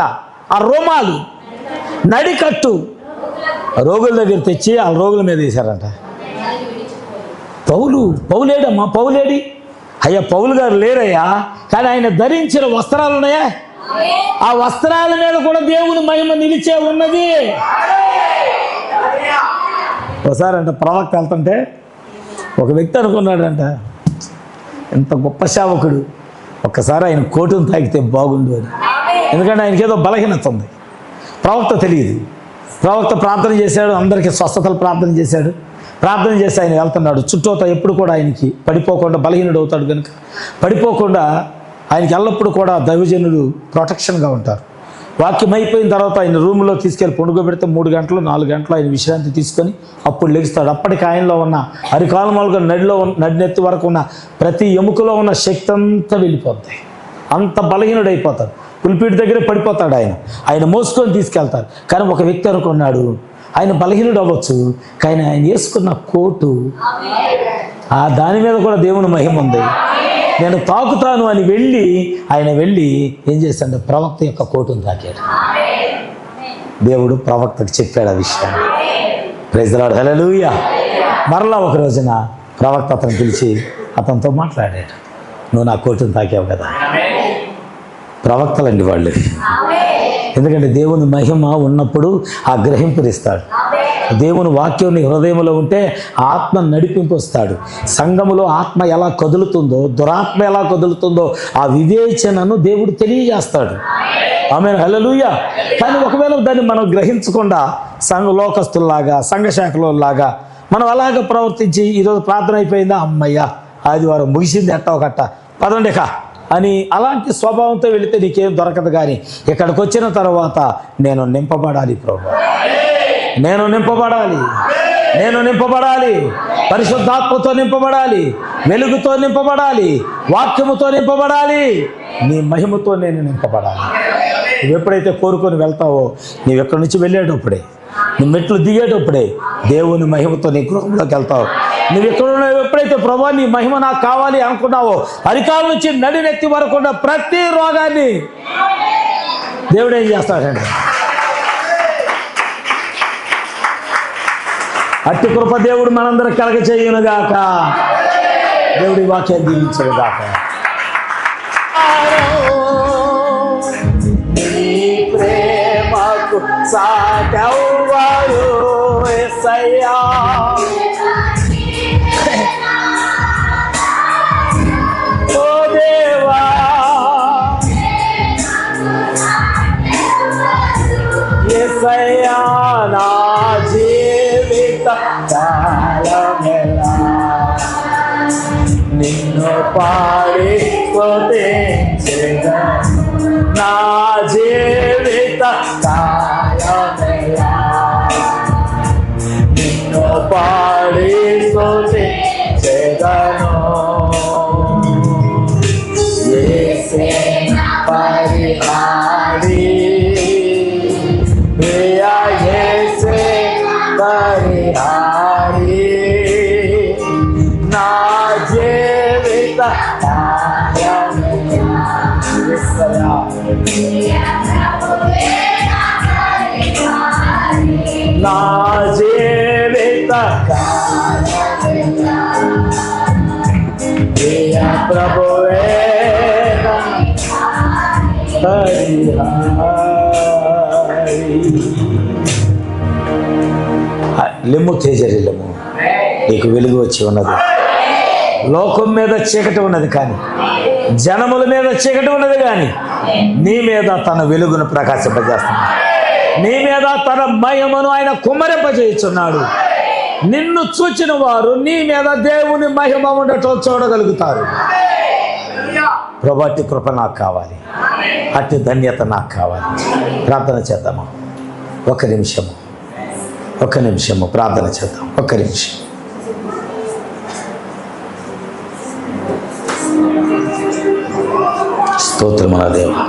ఆ రోమాలు, నడికట్టు రోగుల దగ్గర తెచ్చి ఆ రోగుల మీద వేశారంట. పౌలేడమ్మా, పౌలేడి? అయ్యా పౌలు గారు లేరయ్యా, కానీ ఆయన ధరించిన వస్త్రాలు ఉన్నాయా, ఆ వస్త్రాల మీద కూడా దేవుని మహిమ నిలిచే ఉన్నది. ఒకసారి అంట ప్రవక్త వెళ్తుంటే ఒక వ్యక్తి అనుకున్నాడంట, ఎంత గొప్ప సేవకుడు, ఒక్కసారి ఆయన కోటును తాకితే బాగుండు అని. ఎందుకంటే ఆయనకి ఏదో బలహీనత ఉంది. ప్రవక్త తెలియదు. ప్రవక్త ప్రార్థన చేశాడు, అందరికీ స్వస్థతలు ప్రార్థన చేశాడు. ప్రార్థన చేసి ఆయన వెళ్తున్నాడు. చుట్టూతో ఎప్పుడు కూడా ఆయనకి పడిపోకుండా, బలహీనుడు అవుతాడు కనుక పడిపోకుండా ఆయనకి ఎల్లప్పుడూ కూడా దైవజనులు ప్రొటెక్షన్గా ఉంటారు. వాక్యం అయిపోయిన తర్వాత ఆయన రూమ్లో తీసుకెళ్ళి పండుకోబెడితే 3 గంటలు 4 గంటలు ఆయన విశ్రాంతి తీసుకొని అప్పుడు లెగుస్తాడు. అప్పటికి ఆయనలో ఉన్న అరికాలమాలుగా నడినెత్తి వరకు ఉన్న ప్రతి ఎముకలో ఉన్న శక్తి అంతా వెళ్ళిపోతాయి. అంత బలహీనుడు అయిపోతాడు. పులిపీటి దగ్గరే పడిపోతాడు. ఆయన మోసుకొని తీసుకెళ్తారు. కానీ ఒక వ్యక్తి అనుకున్నాడు, ఆయన బలహీనుడు అవ్వచ్చు, కానీ ఆయన వేసుకున్న కోటు, దాని మీద కూడా దేవుని మహిమ ఉంది. నేను తాకుతాను అని ఆయన వెళ్ళి ఏం చేశాడు, ప్రవక్త యొక్క కోటును తాకాడు. దేవుడు ప్రవక్తకు చెప్పాడు ఆ విషయం. Praise the lord. హల్లెలూయా. మరలా ఒక రోజున ప్రవక్త అతను పిలిచి అతనితో మాట్లాడాడు, నువ్వు నా కోటును తాకావు కదా. ప్రవక్తలండి వాళ్ళు. ఎందుకంటే దేవుని మహిమ ఉన్నప్పుడు ఆ గ్రహింపునిస్తాడు. దేవుని వాక్యం నీ హృదయంలో ఉంటే ఆత్మ నడిపింపు వస్తాడు. సంఘములో ఆత్మ ఎలా కదులుతుందో, దురాత్మ ఎలా కదులుతుందో ఆ వివేచనను దేవుడు తెలియజేస్తాడు. ఆమేన్. హల్లెలూయా. కానీ ఒకవేళ దాన్ని మనం గ్రహించకుండా లోకస్తుల్లాగా, సంఘ శాఖలోలాగా మనం అలాగ ప్రవర్తించి ఈరోజు ప్రార్థన అయిపోయిందా, అమ్మయ్యా ఆదివారం ముగిసింది, ఎట్టా ఒకట్ట పదండిక అని అలాంటి స్వభావంతో వెళితే నీకేం దొరకదు. కానీ ఇక్కడికి వచ్చిన తర్వాత నేను నింపబడాలి ప్రభువా, నేను నింపబడాలి, పరిశుద్ధాత్మతో నింపబడాలి, వెలుగుతో నింపబడాలి, వాక్యముతో నింపబడాలి, నీ మహిమతో నేను నింపబడాలి. నువ్వు ఎప్పుడైతే కోరుకొని వెళ్తావో, నీవు ఎక్కడి నుంచి వెళ్ళేటప్పుడే, నీ మెట్లు దిగేటప్పుడే దేవుని మహిమతో నీ గృహంలోకి వెళ్తావు. నువ్వు ఎక్కడున్నా ఎప్పుడైతే ప్రభువా నీ మహిమ నాకు కావాలి అనుకున్నావో, అరికాల నుంచి నడినెత్తి వరకు ఉన్న ప్రతి రోగాన్ని దేవుడు ఏం చేస్తాడంటే, అట్టి కృప దేవుడు మనందరికి కలగ చేయునుగాక. దేవుడి వాక్యాన్ని దీవించునుగాక. ప్రేమకు సాటెవ్వరు యేసయ్యా, ఓ దేవా యేసయ్యా, నా జీవిత కాలమెల్లా నిన్ను పాడి స్తుతించెదను, నా జీవిత కాలమెల్లా నిన్ను పాడి స్తుతి చేదను యేసే పరిహారి ప్రియ యేసే పరిహారి నా జీవిత నా జీవిత ప్రియ ప్రభువే లెమ్ము తేజరిల్లము, నీకు వెలుగు వచ్చి ఉన్నది. లోకం మీద చీకటి ఉన్నది కానీ, జనముల మీద చీకటి ఉన్నది కానీ, నీ మీద తన వెలుగును ప్రకాశింపజేస్తున్నాడు. నీ మీద తన మహిమను ఆయన కుమ్మరింపజేయుచున్నాడు. నిన్ను చూచిన వారు నీ మీద దేవుని మహిమ ఉండటం చూడగలుగుతారు. ప్రభు అట్టి కృప నాకు కావాలి, అట్టి ధన్యత నాకు కావాలి. ప్రార్థన చేద్దామా? ఒక నిమిషము ప్రార్థన చేద్దాం. ఒక్క నిమిషం. స్తోత్రముల దేవా.